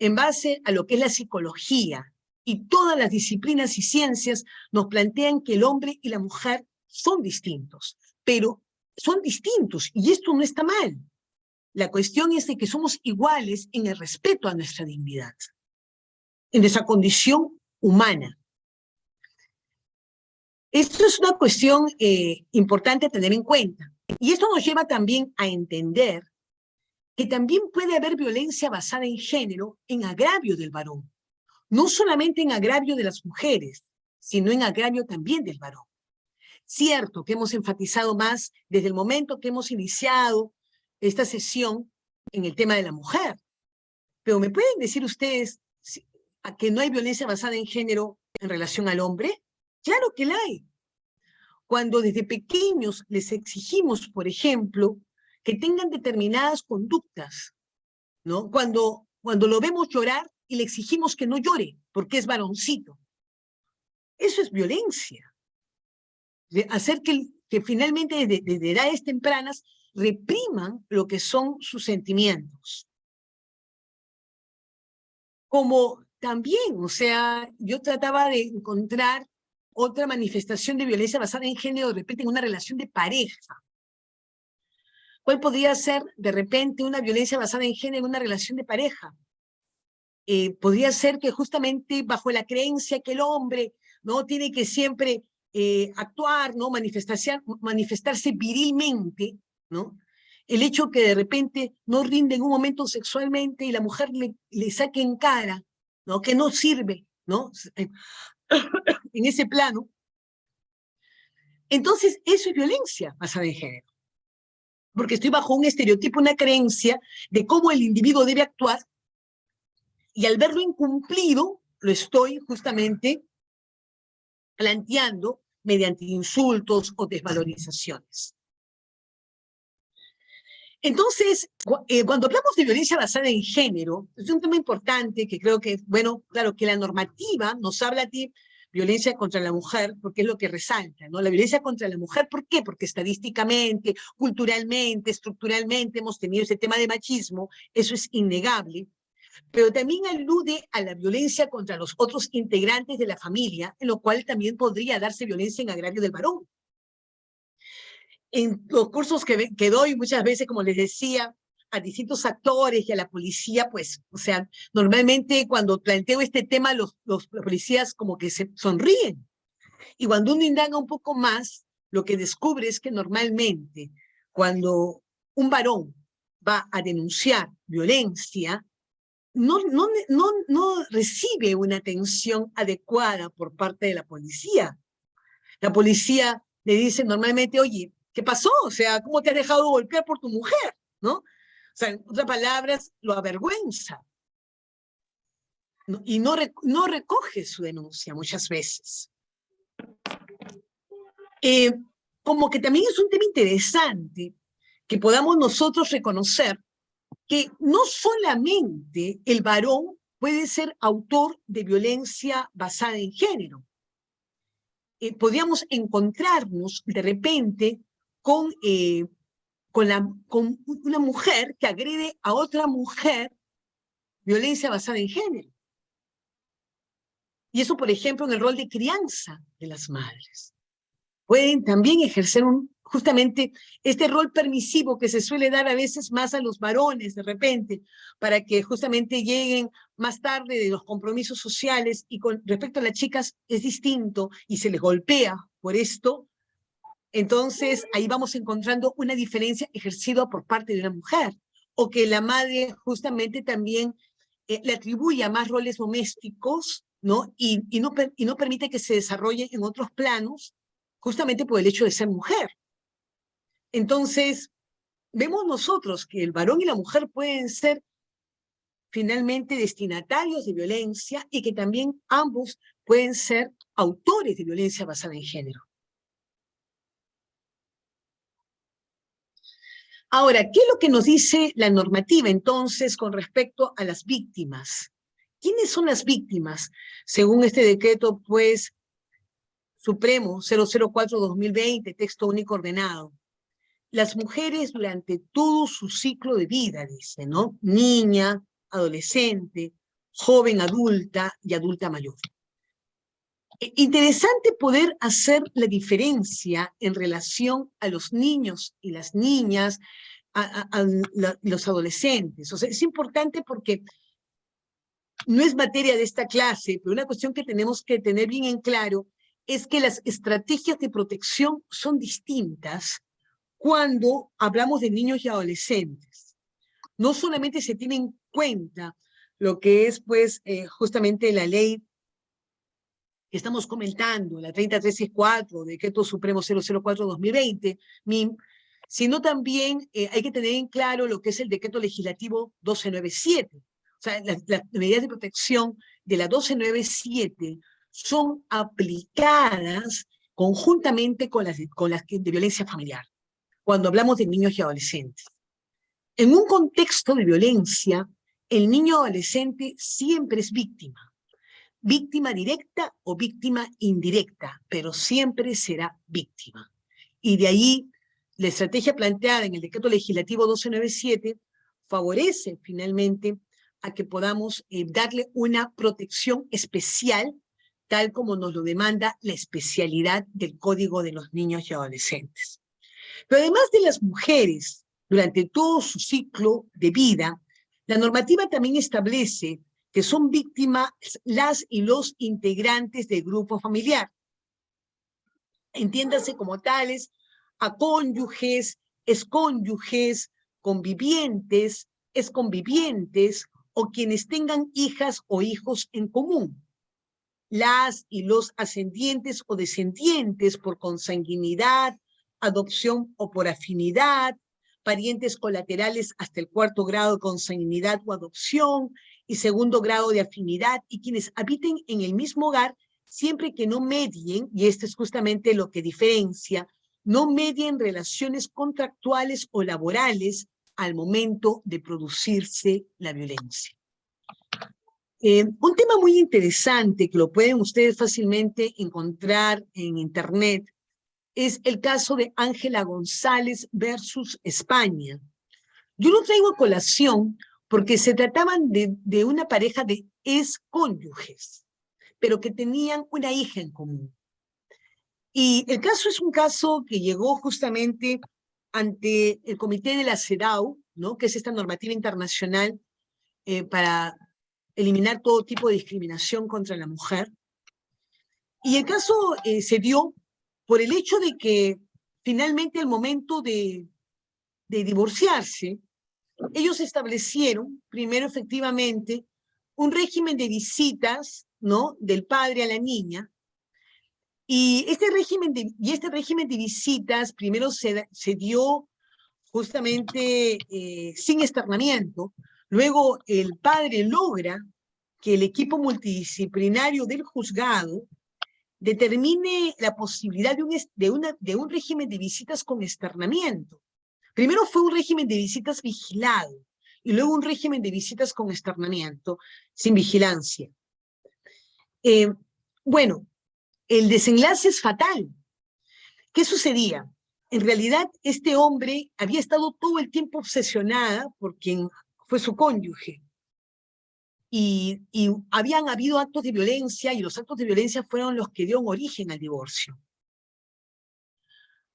en base a lo que es la psicología y todas las disciplinas y ciencias nos plantean que el hombre y la mujer son distintos, pero son distintos y esto no está mal. La cuestión es de que somos iguales en el respeto a nuestra dignidad, en nuestra condición humana. Esto es una cuestión importante a tener en cuenta. Y esto nos lleva también a entender que también puede haber violencia basada en género en agravio del varón. No solamente en agravio de las mujeres, sino en agravio también del varón. Cierto que hemos enfatizado más desde el momento que hemos iniciado esta sesión en el tema de la mujer. Pero ¿me pueden decir ustedes que no hay violencia basada en género en relación al hombre? Claro que la hay. cuando desde pequeños les exigimos, por ejemplo, que tengan determinadas conductas, ¿no? Cuando lo vemos llorar y le exigimos que no llore porque es varoncito. Eso es violencia. De hacer que finalmente desde edades tempranas repriman lo que son sus sentimientos. Como también, o sea, yo trataba de encontrar otra manifestación de violencia basada en género, de repente en una relación de pareja. ¿Cuál podría ser de repente una violencia basada en género en una relación de pareja? Podría ser que justamente bajo la creencia que el hombre no tiene que siempre actuar, ¿no? Manifestarse virilmente, ¿no? El hecho que de repente no rinde en un momento sexualmente y la mujer le saque en cara, ¿no? Que no sirve, ¿no? En ese plano. Entonces, eso es violencia basada en género. Porque estoy bajo un estereotipo, una creencia de cómo el individuo debe actuar, y al verlo incumplido, lo estoy justamente planteando mediante insultos o desvalorizaciones. Entonces, cuando hablamos de violencia basada en género, es un tema importante que creo que, bueno, claro, que la normativa nos habla de violencia contra la mujer, porque es lo que resalta, ¿no? La violencia contra la mujer, ¿por qué? Porque estadísticamente, culturalmente, estructuralmente hemos tenido ese tema de machismo, eso es innegable, pero también alude a la violencia contra los otros integrantes de la familia, en lo cual también podría darse violencia en agravio del varón. En los cursos que doy muchas veces, como les decía, a distintos actores y a la policía, pues, o sea, normalmente cuando planteo este tema, los policías como que se sonríen. Y cuando uno indaga un poco más, lo que descubre es que normalmente cuando un varón va a denunciar violencia, no recibe una atención adecuada por parte de la policía. La policía le dice normalmente, oye, ¿qué pasó? O sea, ¿cómo te has dejado golpear por tu mujer? ¿No? O sea, en otras palabras, lo avergüenza, ¿no? Y no recoge su denuncia muchas veces. Como que también es un tema interesante que podamos nosotros reconocer que no solamente el varón puede ser autor de violencia basada en género. Podríamos encontrarnos de repente con una mujer que agrede a otra mujer, violencia basada en género. Y eso, por ejemplo, en el rol de crianza de las madres. Pueden también ejercer justamente este rol permisivo que se suele dar a veces más a los varones de repente, para que justamente lleguen más tarde de los compromisos sociales, y con respecto a las chicas es distinto y se les golpea por esto. Entonces ahí vamos encontrando una diferencia ejercida por parte de una mujer, o que la madre justamente también le atribuya más roles domésticos, ¿no? Y no permite que se desarrolle en otros planos, justamente por el hecho de ser mujer. Entonces, vemos nosotros que el varón y la mujer pueden ser finalmente destinatarios de violencia, y que también ambos pueden ser autores de violencia basada en género. Ahora, ¿qué es lo que nos dice la normativa entonces con respecto a las víctimas? ¿Quiénes son las víctimas? Según este decreto, pues, Supremo 004-2020, texto único ordenado. Las mujeres durante todo su ciclo de vida, dice, ¿no? Niña, adolescente, joven adulta y adulta mayor. Interesante poder hacer la diferencia en relación a los niños y las niñas, a los adolescentes. O sea, es importante porque no es materia de esta clase, pero una cuestión que tenemos que tener bien en claro es que las estrategias de protección son distintas cuando hablamos de niños y adolescentes. No solamente se tiene en cuenta lo que es, pues, justamente la ley que estamos comentando, la 3364, Decreto Supremo 004-2020, MIM, sino también hay que tener en claro lo que es el Decreto Legislativo 1297. O sea, las medidas de protección de la 1297 son aplicadas conjuntamente con las de violencia familiar, cuando hablamos de niños y adolescentes. En un contexto de violencia, el niño adolescente siempre es víctima directa o víctima indirecta, pero siempre será víctima. Y de ahí la estrategia planteada en el decreto legislativo 1297 favorece finalmente a que podamos darle una protección especial, tal como nos lo demanda la especialidad del Código de los Niños y Adolescentes. Pero además de las mujeres, durante todo su ciclo de vida, la normativa también establece que son víctimas las y los integrantes del grupo familiar. Entiéndase como tales a cónyuges, excónyuges, convivientes, exconvivientes o quienes tengan hijas o hijos en común. Las y los ascendientes o descendientes por consanguinidad, adopción o por afinidad, parientes colaterales hasta el 4º grado de consanguinidad o adopción y 2º grado de afinidad, y quienes habiten en el mismo hogar siempre que no medien, y esto es justamente lo que diferencia, no medien relaciones contractuales o laborales al momento de producirse la violencia. Un tema muy interesante que lo pueden ustedes fácilmente encontrar en internet es el caso de Ángela González versus España. Yo lo traigo a colación porque se trataban de una pareja de excónyuges, pero que tenían una hija en común. Y el caso es un caso que llegó justamente ante el Comité de la CEDAW, ¿no?, que es esta normativa internacional para eliminar todo tipo de discriminación contra la mujer. Y el caso se dio por el hecho de que finalmente al momento de divorciarse, ellos establecieron, primero efectivamente, un régimen de visitas, ¿no?, del padre a la niña, y este régimen de visitas primero se dio justamente sin externamiento. Luego el padre logra que el equipo multidisciplinario del juzgado determine la posibilidad de un régimen de visitas con externamiento. Primero fue un régimen de visitas vigilado y luego un régimen de visitas con externamiento sin vigilancia. Bueno, el desenlace es fatal. ¿Qué sucedía? En realidad, este hombre había estado todo el tiempo obsesionada por quien fue su cónyuge. Y habían habido actos de violencia, y los actos de violencia fueron los que dieron origen al divorcio.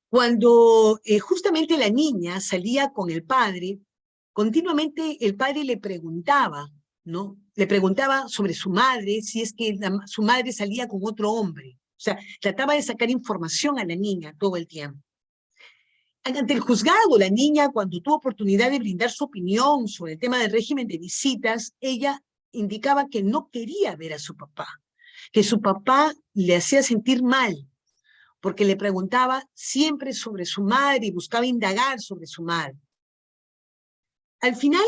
Cuando justamente la niña salía con el padre, continuamente el padre le preguntaba, ¿no? Le preguntaba sobre su madre, si es que su madre salía con otro hombre. O sea, trataba de sacar información a la niña todo el tiempo. Ante el juzgado, la niña, cuando tuvo oportunidad de brindar su opinión sobre el tema del régimen de visitas, ella indicaba que no quería ver a su papá, que su papá le hacía sentir mal, porque le preguntaba siempre sobre su madre y buscaba indagar sobre su madre. Al final,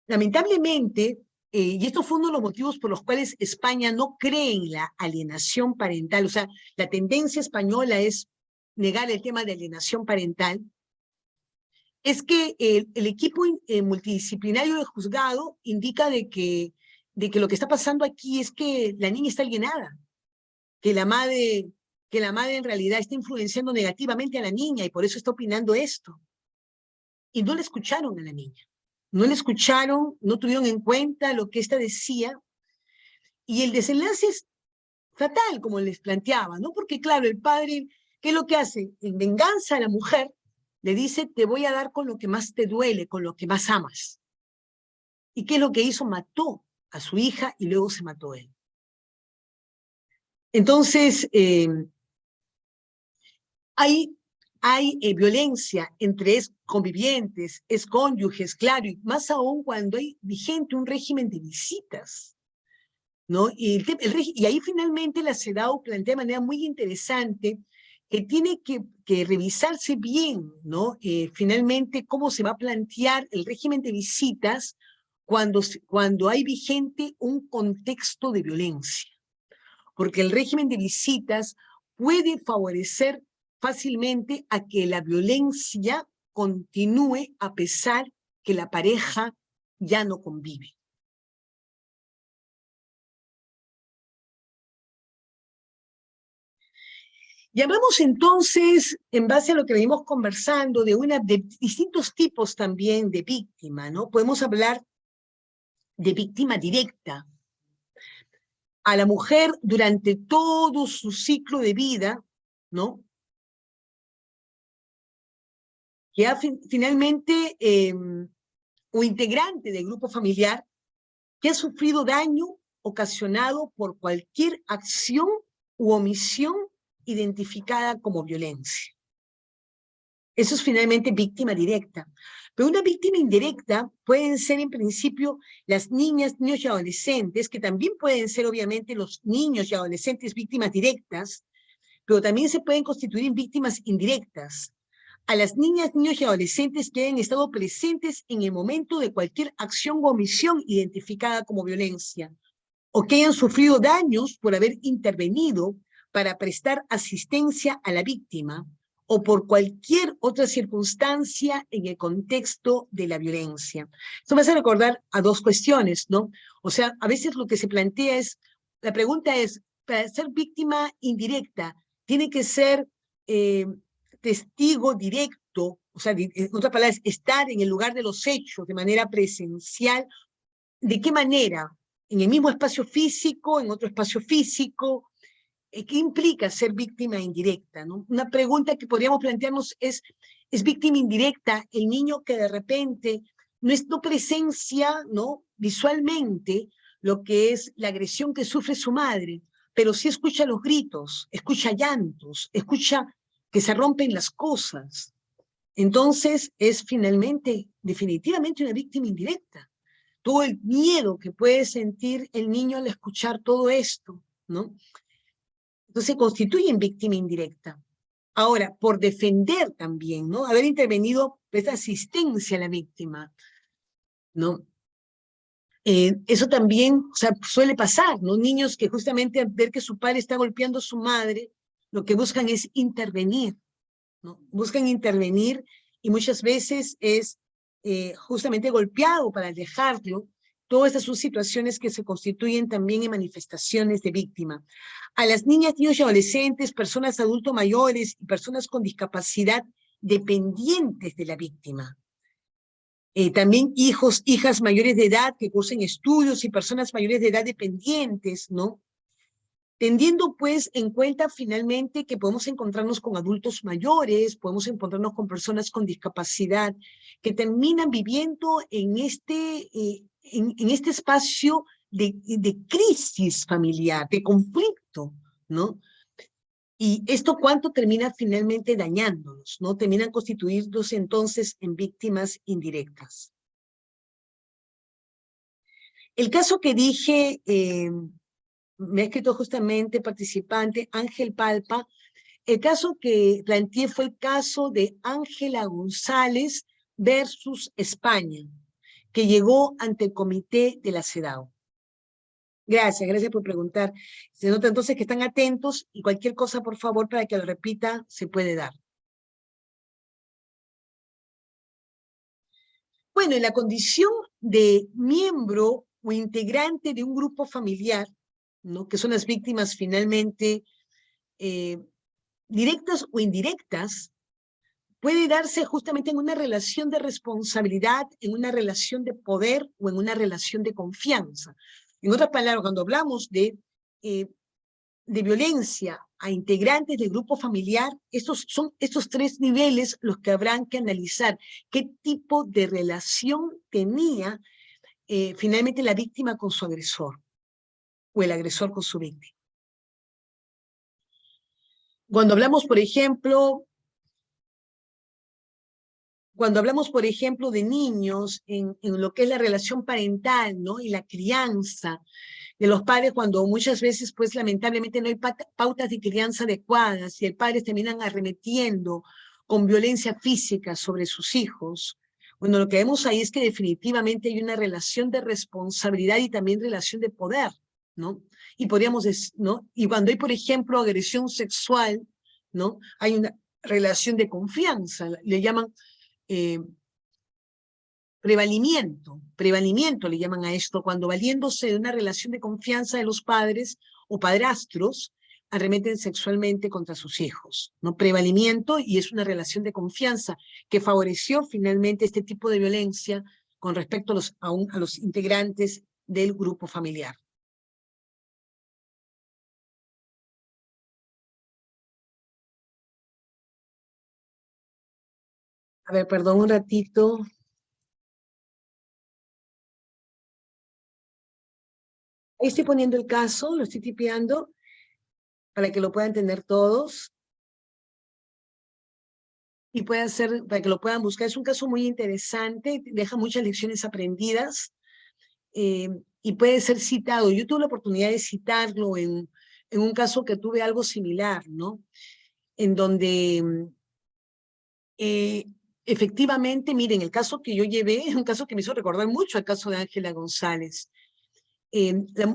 lamentablemente, y esto fue uno de los motivos por los cuales España no cree en la alienación parental, o sea, la tendencia española es negar el tema de alienación parental, es que el equipo multidisciplinario del juzgado indica de que lo que está pasando aquí es que la niña está alienada, que la madre en realidad está influenciando negativamente a la niña y por eso está opinando esto. Y no le escucharon a la niña. No le escucharon, no tuvieron en cuenta lo que ésta decía, y el desenlace es fatal, como les planteaba, ¿no? Porque claro, el padre, ¿qué es lo que hace? En venganza a la mujer, le dice, te voy a dar con lo que más te duele, con lo que más amas. ¿Y qué es lo que hizo? Mató a su hija y luego se mató él. Entonces, hay violencia entre convivientes, excónyuges, claro, y más aún cuando hay vigente un régimen de visitas, ¿no? Y ahí finalmente la CEDAW plantea de manera muy interesante que tiene que revisarse bien, ¿no? Finalmente, cómo se va a plantear el régimen de visitas cuando hay vigente un contexto de violencia. Porque el régimen de visitas puede favorecer fácilmente a que la violencia continúe a pesar que la pareja ya no convive. Y hablamos entonces, en base a lo que venimos conversando, de distintos tipos también de víctima, ¿no? Podemos hablar de víctima directa. A la mujer durante todo su ciclo de vida, ¿no? Que ha finalmente, o integrante del grupo familiar, que ha sufrido daño ocasionado por cualquier acción u omisión identificada como violencia. Eso es finalmente víctima directa. Pero una víctima indirecta pueden ser en principio las niñas, niños y adolescentes, que también pueden ser obviamente los niños y adolescentes víctimas directas, pero también se pueden constituir en víctimas indirectas. A las niñas, niños y adolescentes que hayan estado presentes en el momento de cualquier acción o omisión identificada como violencia, o que hayan sufrido daños por haber intervenido para prestar asistencia a la víctima, o por cualquier otra circunstancia en el contexto de la violencia. Esto me hace recordar a dos cuestiones, ¿no? O sea, a veces lo que se plantea es, la pregunta es, para ser víctima indirecta, ¿tiene que ser testigo directo? O sea, en otras palabras, estar en el lugar de los hechos de manera presencial. ¿De qué manera? ¿En el mismo espacio físico, en otro espacio físico? ¿Qué implica ser víctima indirecta, ¿no? Una pregunta que podríamos plantearnos ¿es víctima indirecta el niño que de repente no presencia, ¿no? Visualmente lo que es la agresión que sufre su madre, pero sí escucha los gritos, escucha llantos, escucha que se rompen las cosas? Entonces es finalmente, definitivamente una víctima indirecta. Todo el miedo que puede sentir el niño al escuchar todo esto, ¿no? Entonces constituyen víctima indirecta. Ahora, por defender también, ¿no? Haber intervenido, esta asistencia a la víctima, ¿no? Eso también, o sea, suele pasar, ¿no? Niños que justamente al ver que su padre está golpeando a su madre, lo que buscan es intervenir, ¿no? Buscan intervenir y muchas veces es justamente golpeado para alejarlo. Todas estas son situaciones que se constituyen también en manifestaciones de víctima. A las niñas, niños y adolescentes, personas adultos mayores y personas con discapacidad dependientes de la víctima. También hijos, hijas mayores de edad que cursen estudios y personas mayores de edad dependientes, ¿no? Teniendo pues en cuenta finalmente que podemos encontrarnos con adultos mayores, podemos encontrarnos con personas con discapacidad que terminan viviendo en este espacio de crisis familiar, de conflicto, ¿no? Y esto cuánto termina finalmente dañándonos, ¿no? Terminan constituidos entonces en víctimas indirectas. El caso que dije, me ha escrito justamente participante Ángel Palpa, el caso que planteé fue el caso de Ángela González versus España, que llegó ante el comité de la CEDAW. Gracias por preguntar. Se nota entonces que están atentos y cualquier cosa, por favor, para que lo repita, se puede dar. Bueno, en la condición de miembro o integrante de un grupo familiar, ¿no? Que son las víctimas finalmente directas o indirectas, puede darse justamente en una relación de responsabilidad, en una relación de poder o en una relación de confianza. En otras palabras, cuando hablamos de violencia a integrantes del grupo familiar, son estos tres niveles los que habrán que analizar. ¿Qué tipo de relación tenía finalmente la víctima con su agresor o el agresor con su víctima? Cuando hablamos, por ejemplo, de niños, en lo que es la relación parental, ¿no? Y la crianza de los padres, cuando muchas veces, pues lamentablemente no hay pautas de crianza adecuadas y el padre terminan arremetiendo con violencia física sobre sus hijos. Bueno, lo que vemos ahí es que definitivamente hay una relación de responsabilidad y también relación de poder, ¿no? Y podríamos, ¿no? Y cuando hay, por ejemplo, agresión sexual, ¿no? Hay una relación de confianza, le llaman eh, prevalimiento le llaman a esto, cuando valiéndose de una relación de confianza de los padres o padrastros, arremeten sexualmente contra sus hijos, ¿no? Prevalimiento, y es una relación de confianza que favoreció finalmente este tipo de violencia con respecto a los integrantes del grupo familiar. A ver, perdón un ratito. Ahí estoy poniendo el caso, lo estoy tipeando para que lo puedan tener todos y pueda ser, para que lo puedan buscar. Es un caso muy interesante, deja muchas lecciones aprendidas eh, y puede ser citado. Yo tuve la oportunidad de citarlo en un caso que tuve algo similar, ¿no? En donde eh, efectivamente, miren, el caso que yo llevé es un caso que me hizo recordar mucho al caso de Ángela González.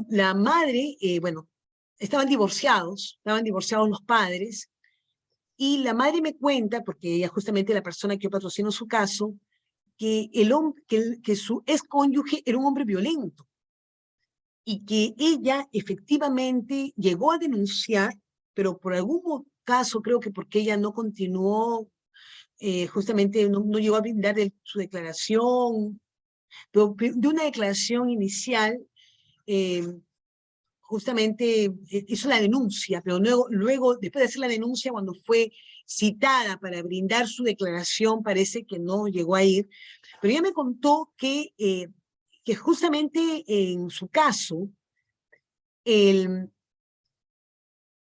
La madre, bueno, estaban divorciados los padres, y la madre me cuenta, porque ella justamente la persona que yo patrocino su caso, que, que su ex cónyuge era un hombre violento y que ella efectivamente llegó a denunciar, pero por algún caso, creo que porque ella no continuó, justamente no llegó a brindar su declaración, pero de una declaración inicial, eh, justamente hizo la denuncia, pero luego, después de hacer la denuncia, cuando fue citada para brindar su declaración, parece que no llegó a ir, pero ella me contó que justamente en su caso, el,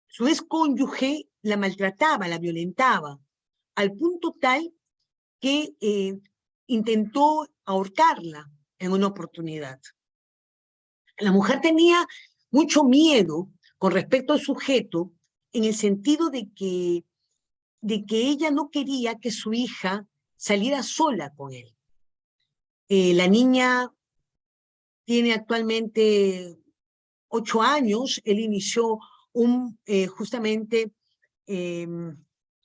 su ex cónyuge la maltrataba, la violentaba, al punto tal que intentó ahorcarla en una oportunidad. La mujer tenía mucho miedo con respecto al sujeto, en el sentido de que ella no quería que su hija saliera sola con él. La niña tiene actualmente 8 años, él inició justamente eh,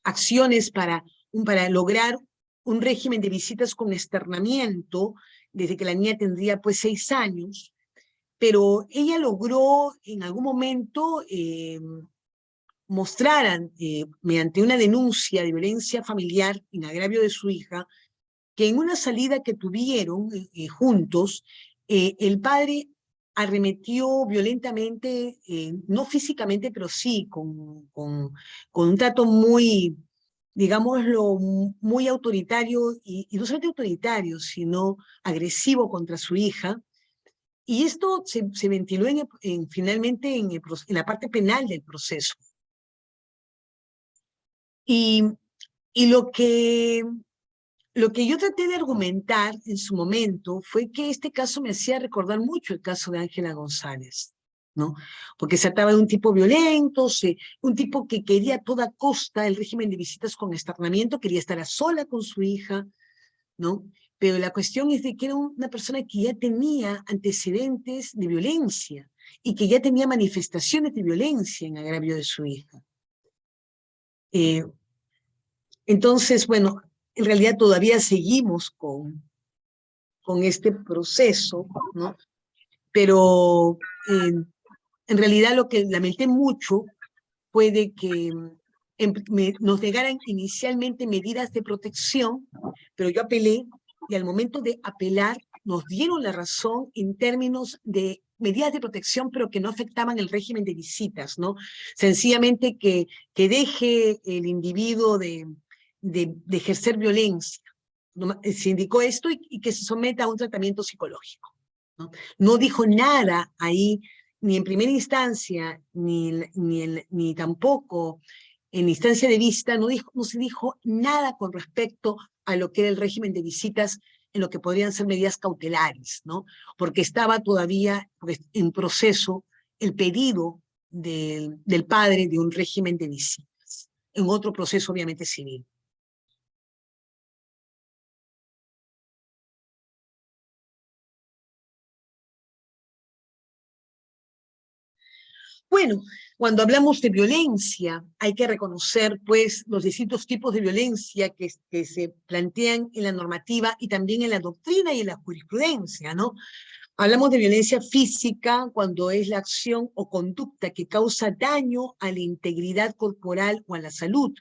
acciones para lograr un régimen de visitas con externamiento desde que la niña tendría pues 6 años, pero ella logró en algún momento mostraran mediante una denuncia de violencia familiar en agravio de su hija, que en una salida que tuvieron juntos, el padre arremetió violentamente, no físicamente, pero sí con un trato muy, digámoslo, muy autoritario, y no solamente autoritario, sino agresivo contra su hija. Y esto se ventiló finalmente en la parte penal del proceso. Y, y lo que yo traté de argumentar en su momento fue que este caso me hacía recordar mucho el caso de Ángela González, ¿no? Porque se trataba de un tipo violento, un tipo que quería a toda costa el régimen de visitas con externamiento, quería estar a sola con su hija, ¿no? Pero la cuestión es de que era una persona que ya tenía antecedentes de violencia y que ya tenía manifestaciones de violencia en agravio de su hija. Eh, entonces, bueno, en realidad todavía seguimos con este proceso, ¿no? Pero en realidad lo que lamenté mucho fue de que nos negaran inicialmente medidas de protección, pero yo apelé, y al momento de apelar nos dieron la razón en términos de medidas de protección, pero que no afectaban el régimen de visitas, ¿no? Sencillamente que deje el individuo de ejercer violencia. Se indicó esto, y que se someta a un tratamiento psicológico, ¿no? No dijo nada ahí, ni en primera instancia, ni tampoco en instancia de vista, no se dijo nada con respecto a lo que era el régimen de visitas, en lo que podrían ser medidas cautelares, ¿no? Porque estaba todavía en proceso el pedido del padre de un régimen de visitas, en otro proceso obviamente civil. Bueno, cuando hablamos de violencia, hay que reconocer, pues, los distintos tipos de violencia que se plantean en la normativa y también en la doctrina y en la jurisprudencia, ¿no? Hablamos de violencia física cuando es la acción o conducta que causa daño a la integridad corporal o a la salud.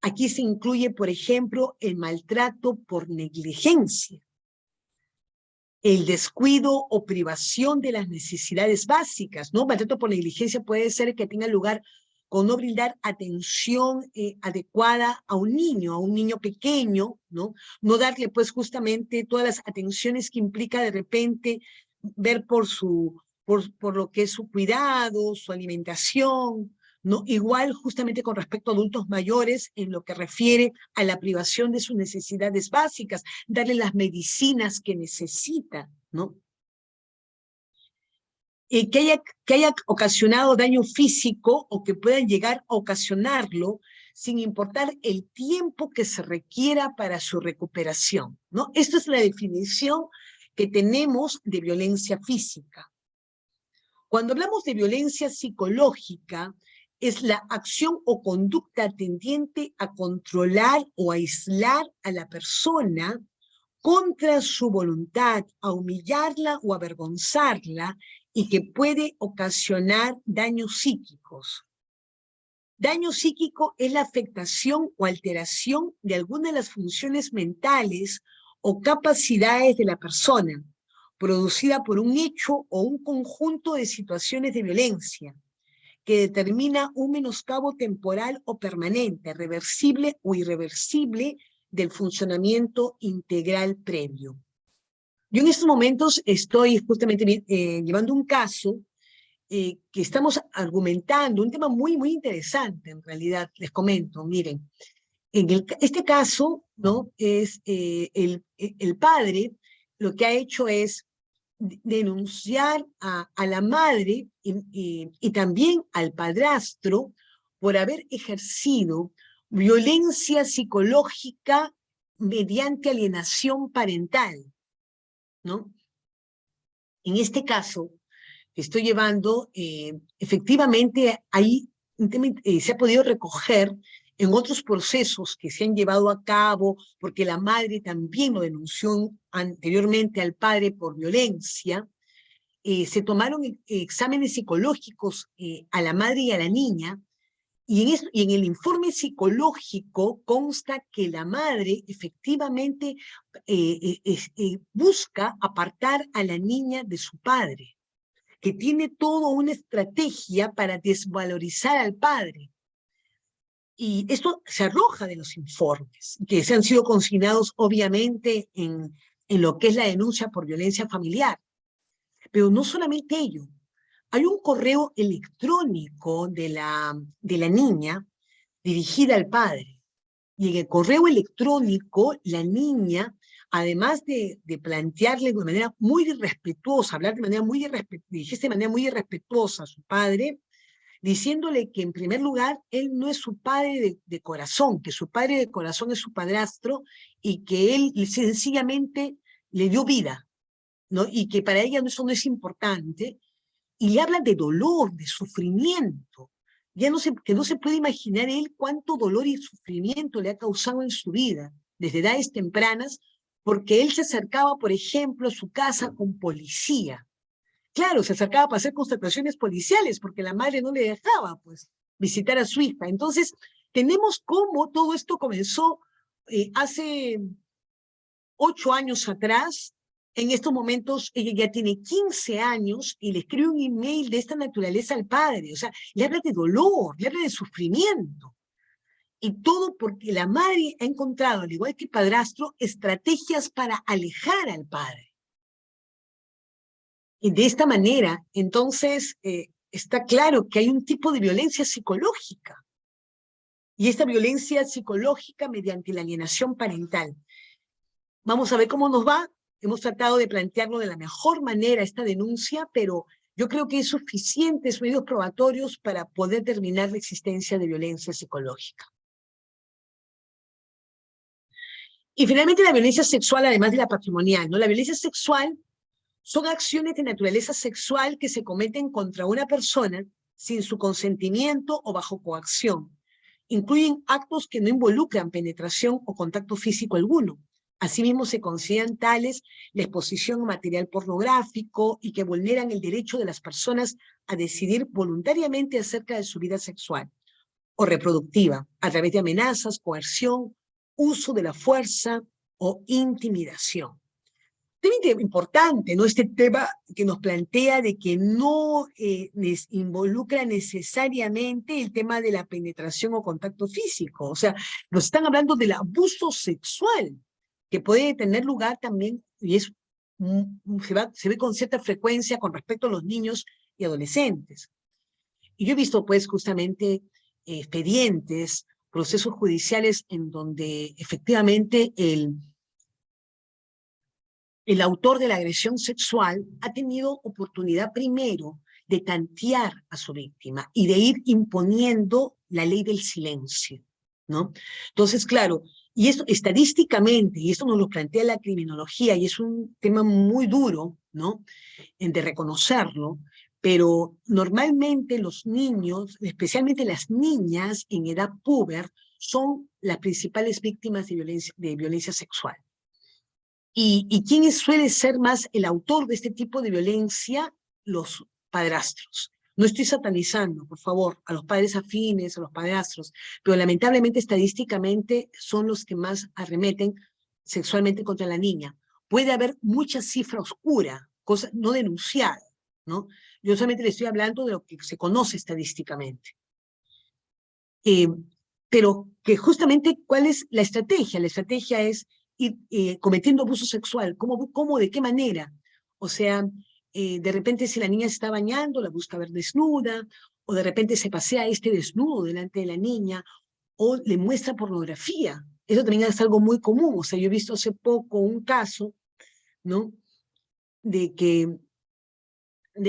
Aquí se incluye, por ejemplo, el maltrato por negligencia, el descuido o privación de las necesidades básicas, ¿no? Maltrato por negligencia puede ser que tenga lugar con no brindar atención adecuada a un niño pequeño, ¿no? No darle, pues, justamente todas las atenciones que implica de repente ver por lo que es su cuidado, su alimentación, ¿no? Igual justamente con respecto a adultos mayores en lo que refiere a la privación de sus necesidades básicas, darle las medicinas que necesita, ¿no? Que haya ocasionado daño físico o que puedan llegar a ocasionarlo sin importar el tiempo que se requiera para su recuperación, ¿no? Esta es la definición que tenemos de violencia física. Cuando hablamos de violencia psicológica, es la acción o conducta tendiente a controlar o aislar a la persona contra su voluntad, a humillarla o avergonzarla y que puede ocasionar daños psíquicos. Daño psíquico es la afectación o alteración de alguna de las funciones mentales o capacidades de la persona, producida por un hecho o un conjunto de situaciones de violencia, que determina un menoscabo temporal o permanente, reversible o irreversible del funcionamiento integral previo. Yo en estos momentos estoy justamente llevando un caso que estamos argumentando, un tema muy, muy interesante en realidad, les comento, miren, este caso, ¿no? Es el padre lo que ha hecho es denunciar a la madre y también al padrastro por haber ejercido violencia psicológica mediante alienación parental, ¿no? En este caso, estoy llevando, efectivamente, ahí se ha podido recoger en otros procesos que se han llevado a cabo, porque la madre también lo denunció anteriormente al padre por violencia, se tomaron exámenes psicológicos a la madre y a la niña, y en el informe psicológico consta que la madre efectivamente busca apartar a la niña de su padre, que tiene toda una estrategia para desvalorizar al padre. Y esto se arroja de los informes, que se han sido consignados obviamente en lo que es la denuncia por violencia familiar. Pero no solamente ello, hay un correo electrónico de la niña dirigida al padre. Y en el correo electrónico, la niña, además de plantearle de manera muy irrespetuosa, hablar de manera muy dirigirse de manera muy irrespetuosa a su padre, diciéndole que en primer lugar, él no es su padre de corazón, que su padre de corazón es su padrastro y que él sencillamente le dio vida, ¿no? Y que para ella eso no es importante, y le habla de dolor, de sufrimiento. Que no se puede imaginar él cuánto dolor y sufrimiento le ha causado en su vida, desde edades tempranas, porque él se acercaba, por ejemplo, a su casa con policía. Claro, se acercaba para hacer constataciones policiales, porque la madre no le dejaba, pues, visitar a su hija. Entonces, tenemos cómo todo esto comenzó hace 8 años atrás. En estos momentos ella ya tiene 15 años y le escribe un email de esta naturaleza al padre. O sea, le habla de dolor, le habla de sufrimiento. Y todo porque la madre ha encontrado, al igual que el padrastro, estrategias para alejar al padre. Y de esta manera, entonces, está claro que hay un tipo de violencia psicológica. Y esta violencia psicológica mediante la alienación parental. Vamos a ver cómo nos va. Hemos tratado de plantearlo de la mejor manera esta denuncia, pero yo creo que hay suficientes medios probatorios para poder determinar la existencia de violencia psicológica. Y finalmente la violencia sexual, además de la patrimonial, ¿no? La violencia sexual son acciones de naturaleza sexual que se cometen contra una persona sin su consentimiento o bajo coacción. Incluyen actos que no involucran penetración o contacto físico alguno. Asimismo, se consideran tales la exposición a material pornográfico y que vulneran el derecho de las personas a decidir voluntariamente acerca de su vida sexual o reproductiva, a través de amenazas, coerción, uso de la fuerza o intimidación. Tema importante, ¿no? Este tema que nos plantea de que no involucra necesariamente el tema de la penetración o contacto físico. O sea, nos están hablando del abuso sexual, que puede tener lugar también, y es, se ve con cierta frecuencia con respecto a los niños y adolescentes. Y yo he visto, pues, justamente expedientes, procesos judiciales en donde efectivamente el autor de la agresión sexual ha tenido oportunidad primero de tantear a su víctima y de ir imponiendo la ley del silencio, ¿no? Entonces, claro, y esto estadísticamente, y esto nos lo plantea la criminología, y es un tema muy duro, ¿no?, de reconocerlo, pero normalmente los niños, especialmente las niñas en edad puber, son las principales víctimas de violencia sexual. ¿Y quién suele ser más el autor de este tipo de violencia? Los padrastros. No estoy satanizando, por favor, a los padres afines, a los padrastros, pero lamentablemente, estadísticamente, son los que más arremeten sexualmente contra la niña. Puede haber mucha cifra oscura, cosa no denunciada, ¿no? Yo solamente le estoy hablando de lo que se conoce estadísticamente. Pero que justamente, ¿cuál es la estrategia? La estrategia es ir cometiendo abuso sexual. ¿Cómo, de qué manera? O sea, de repente si la niña se está bañando, la busca ver desnuda, o de repente se pasea desnudo delante de la niña, o le muestra pornografía. Eso también es algo muy común. O sea, yo he visto hace poco un caso, ¿no?,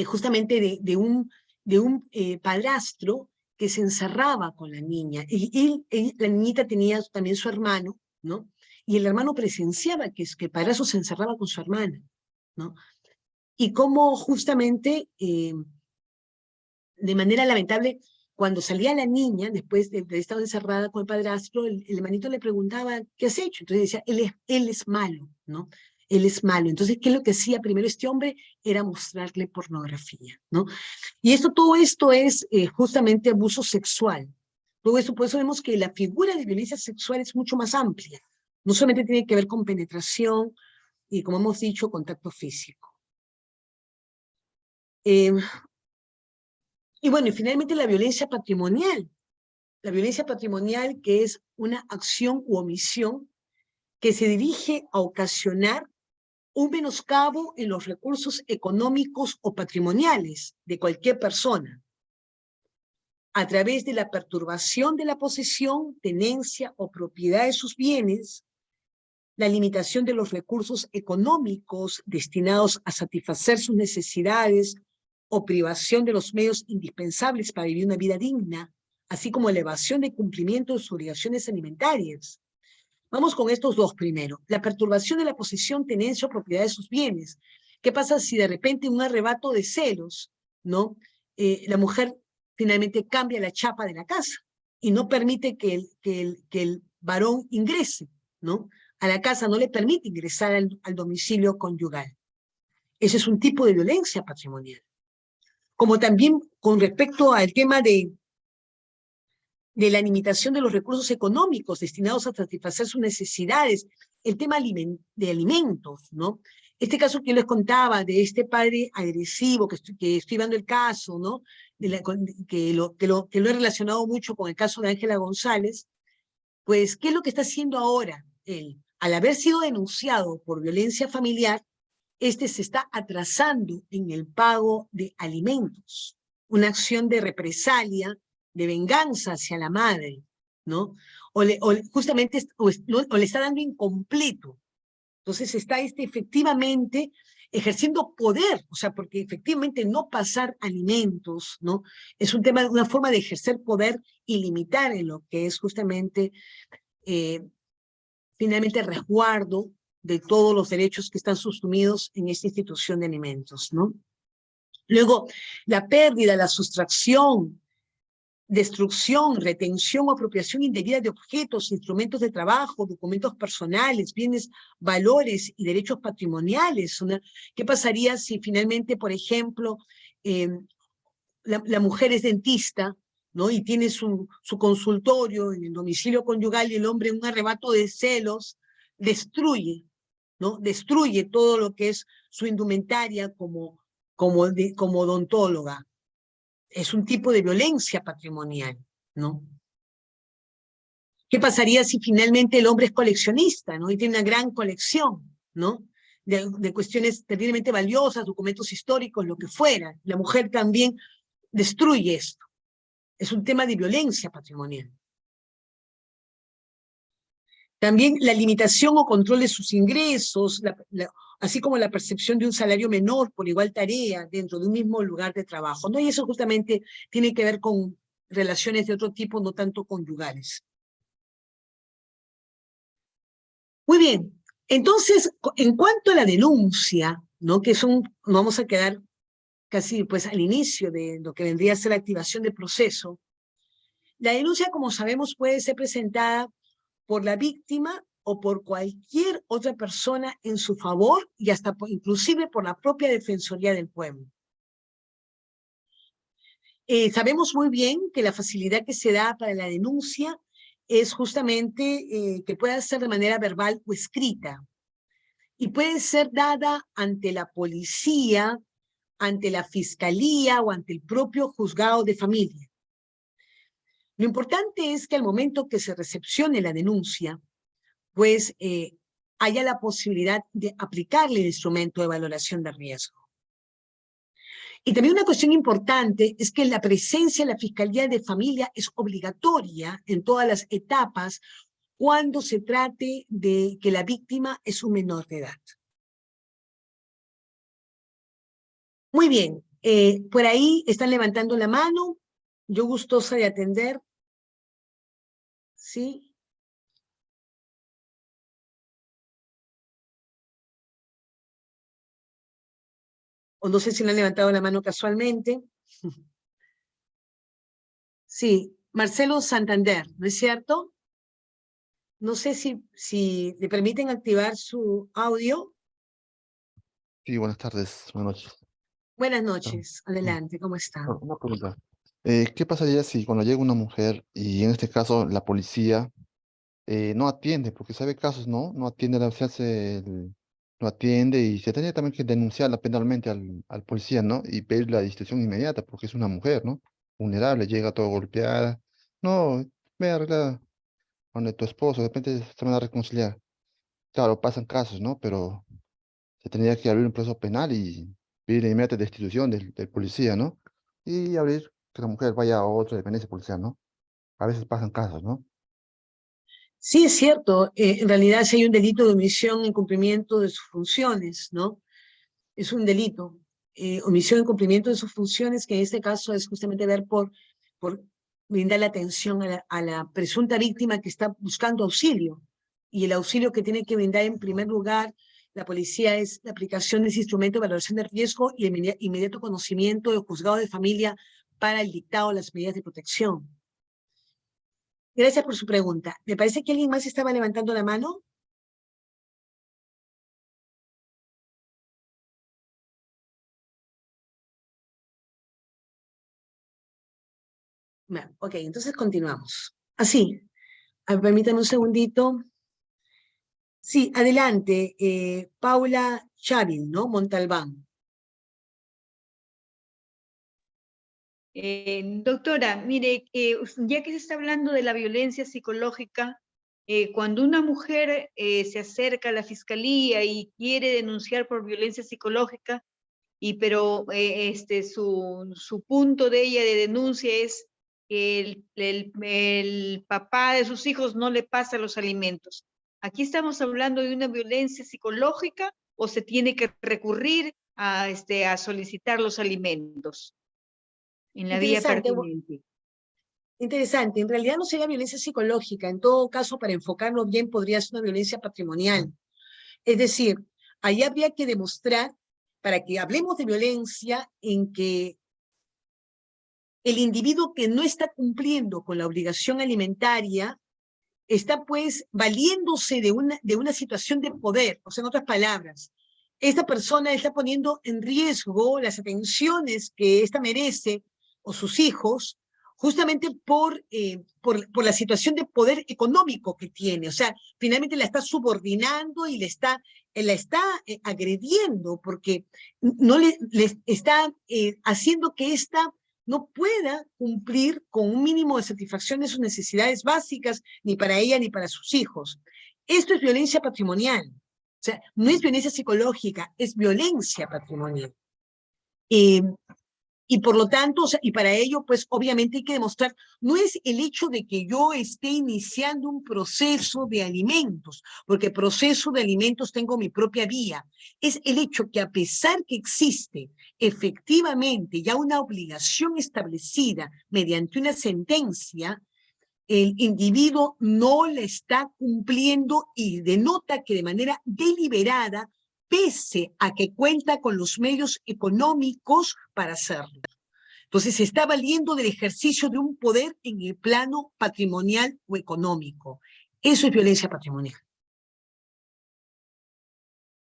justamente de un padrastro que se encerraba con la niña. Y la niñita tenía también su hermano, ¿no? Y el hermano presenciaba que el padrastro se encerraba con su hermana, ¿no? Y cómo justamente, de manera lamentable, cuando salía la niña, después de estar encerrada con el padrastro, el hermanito le preguntaba, ¿qué has hecho? Entonces decía, él es malo, ¿no? Él es malo. Entonces, ¿qué es lo que hacía primero este hombre? Era mostrarle pornografía, ¿no? Y todo esto es justamente abuso sexual. Todo eso, por eso vemos que la figura de violencia sexual es mucho más amplia. No solamente tiene que ver con penetración y, como hemos dicho, contacto físico. Y bueno, y finalmente la violencia patrimonial. La violencia patrimonial, que es una acción u omisión que se dirige a ocasionar un menoscabo en los recursos económicos o patrimoniales de cualquier persona, a través de la perturbación de la posesión, tenencia o propiedad de sus bienes, la limitación de los recursos económicos destinados a satisfacer sus necesidades o privación de los medios indispensables para vivir una vida digna, así como elevación de cumplimiento de sus obligaciones alimentarias. Vamos con estos dos primero. La perturbación de la posesión, tenencia o propiedad de sus bienes. ¿Qué pasa si de repente en un arrebato de celos, ¿no?, la mujer finalmente cambia la chapa de la casa y no permite que el varón ingrese, ¿no?, a la casa, no le permite ingresar al domicilio conyugal? Ese es un tipo de violencia patrimonial. Como también con respecto al tema de la limitación de los recursos económicos destinados a satisfacer sus necesidades, el tema de alimentos, ¿no? Este caso que yo les contaba de este padre agresivo, que estoy dando el caso, ¿no?, que lo he relacionado mucho con el caso de Ángela González, pues, ¿qué es lo que está haciendo ahora él? Al haber sido denunciado por violencia familiar, se está atrasando en el pago de alimentos, una acción de represalia, de venganza hacia la madre, ¿no? Justamente le está dando incompleto. Entonces está efectivamente ejerciendo poder, o sea, porque efectivamente no pasar alimentos, ¿no?, es una forma de ejercer poder y limitar en lo que es justamente finalmente resguardo de todos los derechos que están subsumidos en esta institución de alimentos, ¿no? Luego, la pérdida, la sustracción, destrucción, retención o apropiación indebida de objetos, instrumentos de trabajo, documentos personales, bienes, valores y derechos patrimoniales. ¿Qué pasaría si finalmente, por ejemplo, la mujer es dentista, ¿no? Y tiene su consultorio en el domicilio conyugal y el hombre en un arrebato de celos destruye, ¿no? Destruye todo lo que es su indumentaria como odontóloga. Es un tipo de violencia patrimonial, ¿no? ¿Qué pasaría si finalmente el hombre es coleccionista, ¿no? Y tiene una gran colección, ¿no? De cuestiones terriblemente valiosas, documentos históricos, lo que fuera. La mujer también destruye esto. Es un tema de violencia patrimonial. También la limitación o control de sus ingresos, así como la percepción de un salario menor por igual tarea dentro de un mismo lugar de trabajo, ¿no? Y eso justamente tiene que ver con relaciones de otro tipo, no tanto conyugales. Muy bien, entonces, en cuanto a la denuncia, ¿no? Que nos vamos a quedar casi pues al inicio de lo que vendría a ser la activación del proceso. La denuncia, como sabemos, puede ser presentada por la víctima o por cualquier otra persona en su favor y hasta inclusive por la propia Defensoría del Pueblo. Sabemos muy bien que la facilidad que se da para la denuncia es justamente que pueda ser de manera verbal o escrita y puede ser dada ante la policía, ante la fiscalía o ante el propio juzgado de familia. Lo importante es que al momento que se recepcione la denuncia, pues haya la posibilidad de aplicarle el instrumento de valoración de riesgo. Y también una cuestión importante es que la presencia de la Fiscalía de Familia es obligatoria en todas las etapas cuando se trate de que la víctima es un menor de edad. Muy bien, por ahí están levantando la mano. Yo gustosa de atender. ¿Sí? O no sé si le han levantado la mano casualmente. Sí, Marcelo Santander, ¿no es cierto? No sé si le permiten activar su audio. Sí, buenas tardes, buenas noches. Buenas Ah, noches, adelante, ¿cómo está? una pregunta. ¿Qué pasaría si cuando llega una mujer y en este caso la policía no atiende? Porque sabe casos, ¿no? No atiende, no atiende y se tendría también que denunciarla penalmente al policía, ¿no? Y pedir la destitución inmediata porque es una mujer, ¿no? Vulnerable, llega todo golpeada. No, ve a arreglar donde tu esposo, de repente se van a reconciliar. Claro, pasan casos, ¿no? Pero se tendría que abrir un proceso penal y pedir la inmediata destitución del policía, ¿no? Y abrir que la mujer vaya a otra dependencia policial, ¿no? A veces pasan casos, ¿no? Sí, es cierto, en realidad si hay un delito de omisión en cumplimiento de sus funciones, ¿no? Es un delito, omisión en cumplimiento de sus funciones, que en este caso es justamente ver por brindar la atención a la presunta víctima que está buscando auxilio. Y el auxilio que tiene que brindar en primer lugar la policía es la aplicación de ese instrumento de valoración de riesgo y el inmediato conocimiento del juzgado de familia para el dictado de las medidas de protección. Gracias por su pregunta. Me parece que alguien más estaba levantando la mano. Bueno, ok, entonces continuamos. Así, permítame un segundito. Sí, adelante, Paula Chavin, ¿no? Montalbán. Doctora, mire, ya que se está hablando de la violencia psicológica, cuando una mujer se acerca a la fiscalía y quiere denunciar por violencia psicológica, pero su punto de ella de denuncia es que el papá de sus hijos no le pasa los alimentos. ¿Aquí estamos hablando de una violencia psicológica o se tiene que recurrir a solicitar los alimentos en la vía Interesante, pertinente? interesante. En realidad no sería violencia psicológica. En todo caso, para enfocarlo bien, podría ser una violencia patrimonial. Es decir, ahí habría que demostrar para que hablemos de violencia en que el individuo que no está cumpliendo con la obligación alimentaria está pues valiéndose de una situación de poder, o sea, en otras palabras, esta persona está poniendo en riesgo las atenciones que ésta merece o sus hijos, justamente por la situación de poder económico que tiene. O sea, finalmente la está subordinando y la está agrediendo porque no le está haciendo que ésta no pueda cumplir con un mínimo de satisfacción de sus necesidades básicas, ni para ella ni para sus hijos. Esto es violencia patrimonial. O sea, no es violencia psicológica, es violencia patrimonial. Y por lo tanto, o sea, y para ello, pues obviamente hay que demostrar, no es el hecho de que yo esté iniciando un proceso de alimentos, porque proceso de alimentos tengo mi propia vía, es el hecho que a pesar que existe efectivamente ya una obligación establecida mediante una sentencia, el individuo no la está cumpliendo y denota que de manera deliberada, pese a que cuenta con los medios económicos para hacerlo. Entonces se está valiendo del ejercicio de un poder en el plano patrimonial o económico. Eso es violencia patrimonial.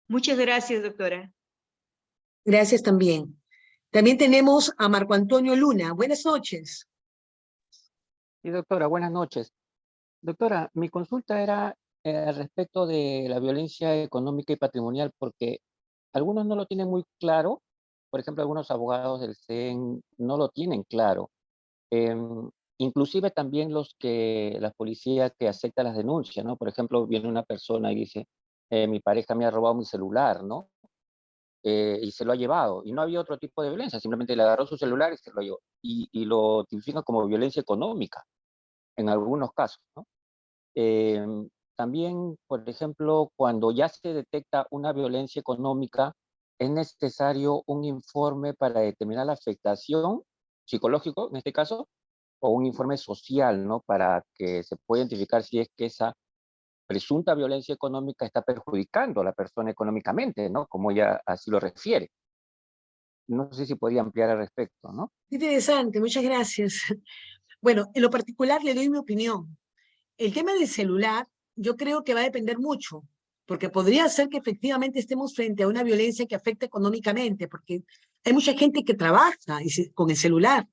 Muchas gracias, doctora. Gracias también. También tenemos a Marco Antonio Luna. Buenas noches. Sí, doctora, buenas noches. Doctora, mi consulta era respecto de la violencia económica y patrimonial, porque algunos no lo tienen muy claro. Por ejemplo, algunos abogados del CEN no lo tienen claro. Em, Inclusive también la policía que acepta las denuncias, ¿no? Por ejemplo, viene una persona y dice, mi pareja me ha robado mi celular, ¿no? Y se lo ha llevado. Y no había otro tipo de violencia, simplemente le agarró su celular y se lo llevó. Y lo tipifican como violencia económica en algunos casos, ¿no? Eh, También, por ejemplo, cuando ya se detecta una violencia económica, es necesario un informe para determinar la afectación psicológico, en este caso, o un informe social, ¿no? Para que se pueda identificar si es que esa presunta violencia económica está perjudicando a la persona económicamente, ¿no? Como ella así lo refiere. No sé si podría ampliar al respecto, ¿no? Interesante, muchas gracias. Bueno, en lo particular le doy mi opinión. El tema del celular, yo creo que va a depender mucho, porque podría ser que efectivamente estemos frente a una violencia que afecta económicamente, porque hay mucha gente que trabaja con el celular.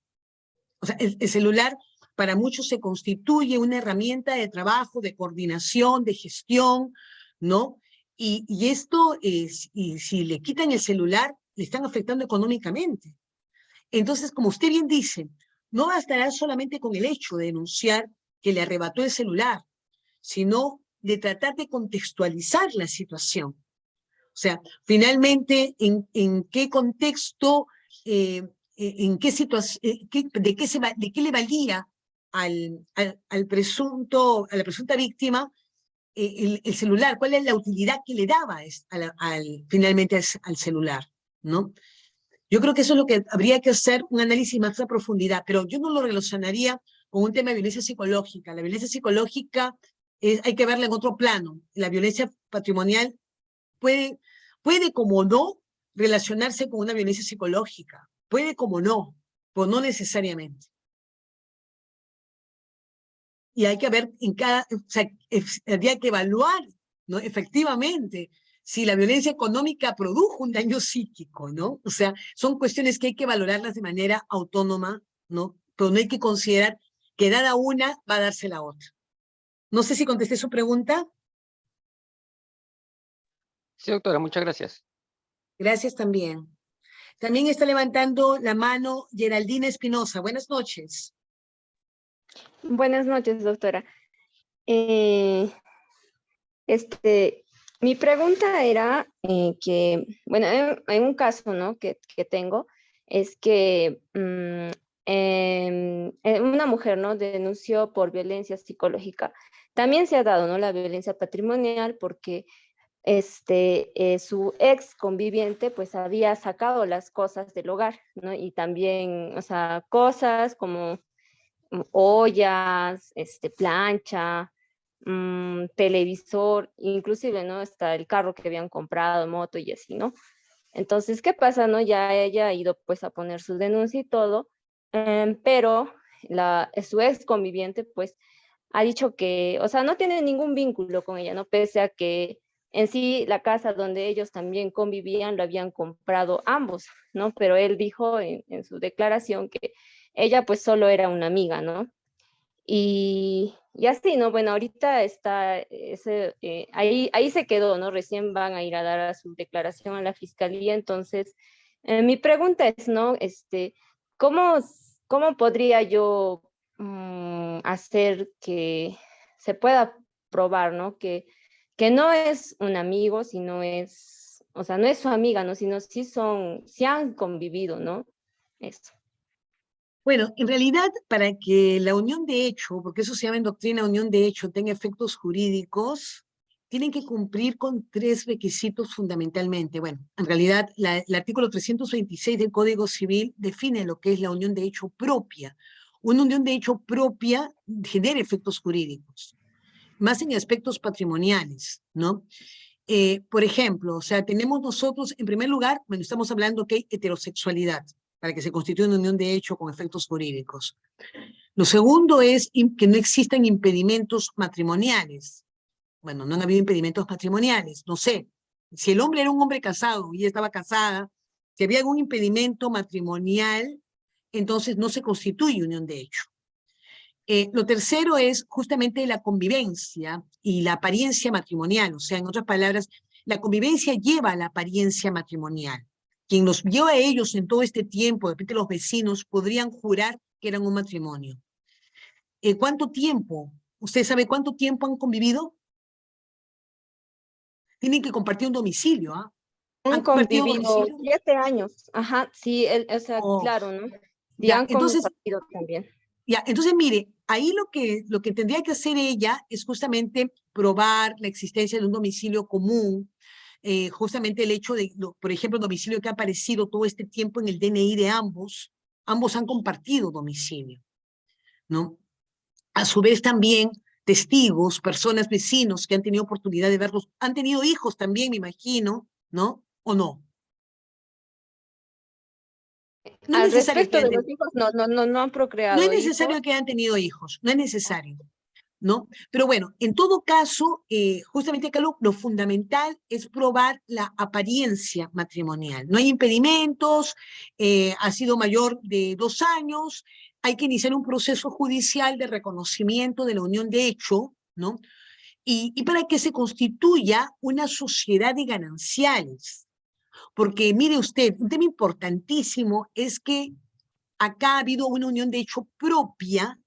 O sea, el celular para muchos se constituye una herramienta de trabajo, de coordinación, de gestión, ¿no? Y esto, y si le quitan el celular, le están afectando económicamente. Entonces, como usted bien dice, no bastará solamente con el hecho de denunciar que le arrebató el celular, sino de tratar de contextualizar la situación. O sea, finalmente, en qué contexto, en qué situación, de qué le valía al presunto, a la presunta víctima el celular, cuál es la utilidad que le daba finalmente al celular, ¿no? Yo creo que eso es lo que habría que hacer, un análisis más a profundidad, pero yo no lo relacionaría con un tema de violencia psicológica. La violencia psicológica hay que verla en otro plano. La violencia patrimonial puede, puede como no relacionarse con una violencia psicológica, puede como no, pero no necesariamente. Y hay que ver en cada, o sea, habría que evaluar, ¿no? Efectivamente, si la violencia económica produjo un daño psíquico, ¿no? O sea, son cuestiones que hay que valorarlas de manera autónoma, ¿no? Pero no hay que considerar que dada una va a darse la otra. No sé si contesté su pregunta. Sí, doctora, muchas gracias. Gracias también. También está levantando la mano Geraldina Espinosa. Buenas noches. Buenas noches, doctora. Eh, Mi pregunta era que, bueno, en un caso, ¿no? que tengo, es que una mujer, ¿no? denunció por violencia psicológica. También se ha dado, ¿no? la violencia patrimonial porque su ex conviviente pues había sacado las cosas del hogar, ¿no? Y también, o sea, cosas como ollas, plancha, televisor, inclusive, ¿no? Hasta el carro que habían comprado, moto y así, ¿no? Entonces, ¿qué pasa, no? Ya ella ha ido pues a poner su denuncia y todo, pero su ex conviviente pues ha dicho que, o sea, no tiene ningún vínculo con ella, ¿no? Pese a que en sí la casa donde ellos también convivían lo habían comprado ambos, ¿no? Pero él dijo en su declaración que ella pues solo era una amiga, ¿no? Y así, ¿no? Bueno, ahorita está, ahí se quedó, ¿no? Recién van a ir a dar a su declaración a la fiscalía, entonces, mi pregunta es, ¿no? ¿Cómo, cómo podría yo hacer que se pueda probar, ¿no? Que no es un amigo, sino es, o sea, no es su amiga, ¿no? Sino sí han convivido, ¿no? Eso. Bueno, en realidad, para que la unión de hecho, porque eso se llama en doctrina unión de hecho, tenga efectos jurídicos, tienen que cumplir con 3 requisitos fundamentalmente. Bueno, en realidad, el artículo 326 del Código Civil define lo que es la unión de hecho propia. Una unión de hecho propia genera efectos jurídicos, más en aspectos patrimoniales, ¿no? Por ejemplo, o sea, tenemos nosotros, en primer lugar, bueno, estamos hablando que hay heterosexualidad, para que se constituya una unión de hecho con efectos jurídicos. Lo segundo es que no existan impedimentos matrimoniales. Bueno, no han habido impedimentos matrimoniales, no sé. Si el hombre era un hombre casado y ella estaba casada, si había algún impedimento matrimonial, entonces no se constituye unión de hecho. Lo tercero es justamente la convivencia y la apariencia matrimonial, o sea, en otras palabras, la convivencia lleva a la apariencia matrimonial. Quien los vio a ellos en todo este tiempo, de repente los vecinos, podrían jurar que eran un matrimonio. ¿Cuánto tiempo? ¿Usted sabe cuánto tiempo han convivido? Tienen que compartir un domicilio, ¿ah? Han ¿Han compartido convivido domicilio? 7 años, ajá, sí, o sea, Oh, claro, ¿no? Sí, ya, han entonces, compartido también. ya, entonces mire, ahí lo que tendría que hacer ella es justamente probar la existencia de un domicilio común, justamente el hecho de, por ejemplo, el domicilio que ha aparecido todo este tiempo en el DNI de ambos han compartido domicilio, ¿no? A su vez también testigos, personas, vecinos que han tenido oportunidad de verlos, han tenido hijos también, me imagino, ¿no? ¿O no? No es Al necesario que respecto hayan de los tenido, hijos, no han no es procreado hijos. necesario que hayan tenido hijos, no es necesario. ¿No? Pero bueno, en todo caso, justamente acá lo fundamental es probar la apariencia matrimonial. No hay impedimentos, ha sido mayor de 2 años, hay que iniciar un proceso judicial de reconocimiento de la unión de hecho, ¿no? Y para que se constituya una sociedad de gananciales. Porque mire usted, un tema importantísimo es que acá ha habido una unión de hecho propia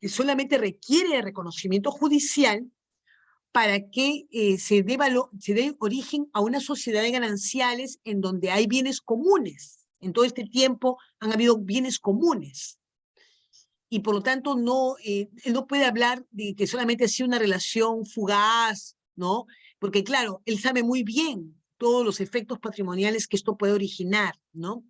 que solamente requiere de reconocimiento judicial para que se dé origen a una sociedad de gananciales en donde hay bienes comunes. En todo este tiempo han habido bienes comunes. Y por lo tanto, él no puede hablar de que solamente ha sido una relación fugaz, ¿no? Porque claro, él sabe muy bien todos los efectos patrimoniales que esto puede originar, ¿no?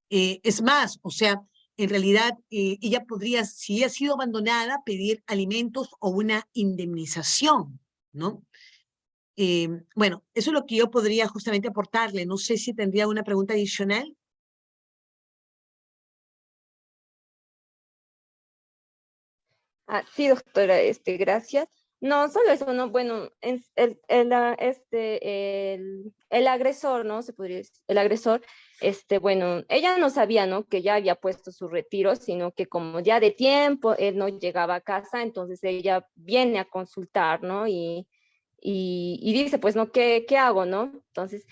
Es más, o sea, en realidad ella podría, si ha sido abandonada, pedir alimentos o una indemnización, ¿no? Bueno, eso es lo que yo podría justamente aportarle. No sé si tendría una pregunta adicional. Ah, sí, doctora, gracias. No, solo eso, no, bueno, el agresor, ¿no? Se podría decir, el agresor, bueno, ella no sabía, ¿no? Que ya había puesto su retiro, sino que como ya de tiempo él no llegaba a casa, entonces ella viene a consultar, ¿no? Y dice, pues, ¿no? ¿Qué hago, no? Entonces,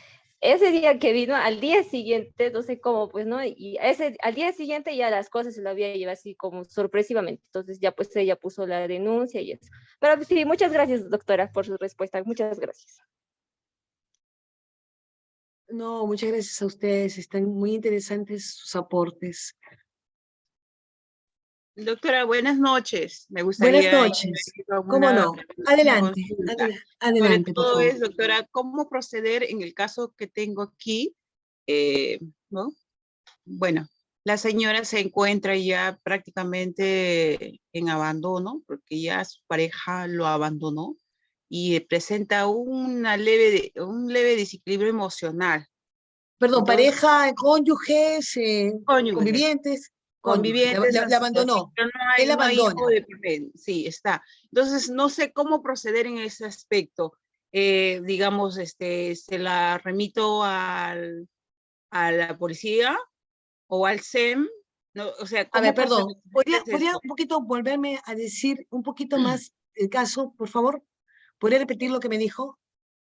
ese día que vino, al día siguiente, no sé cómo, pues, ¿no? Y al día siguiente ya las cosas se lo había llevado así como sorpresivamente. Entonces ya pues ella puso la denuncia y eso. Pero pues, sí, muchas gracias, doctora, por su respuesta. Muchas gracias. No, muchas gracias a ustedes. Están muy interesantes sus aportes. Doctora, buenas noches. Me Buenas gustaría noches. hacer ¿Cómo una no? Adelante, consulta. Sobre adelante, por todo favor. es, doctora, cómo proceder en el caso que tengo aquí, ¿no? Bueno, la señora se encuentra ya prácticamente en abandono, porque ya su pareja lo abandonó. y presenta un leve desequilibrio emocional. Perdón, Entonces, pareja, cónyuges, cónyuges, convivientes, cónyuges, convivientes, la así, abandonó. pero Él no hay hijo abandona. de por medio. Sí, está. Entonces, no sé cómo proceder en ese aspecto. Digamos, se la remito a la policía o al SEM, no, o sea, A ver, ¿cómo perdón, proceder? ¿podría, Es podría esto. un poquito volverme a decir un poquito más el caso, por favor? ¿Podría repetir lo que me dijo?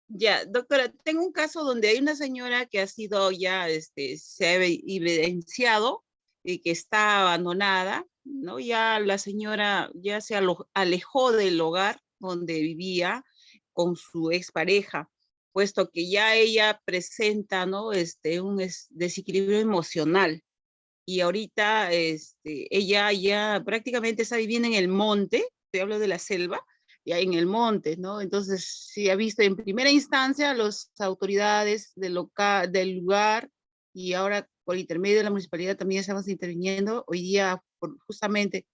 Ya, doctora, tengo un caso donde hay una señora que ha sido ya, se ha evidenciado y que está abandonada, ¿no? Ya la señora ya se alejó del hogar donde vivía con su expareja, puesto que ya ella presenta, ¿no? Un desequilibrio emocional. Y ahorita, ella ya prácticamente está viviendo en el monte, te hablo de la selva, ya en el monte, ¿no? Entonces, sí ha visto en primera instancia las autoridades del lugar y ahora por intermedio de la municipalidad también estamos interviniendo. Hoy día, justamente,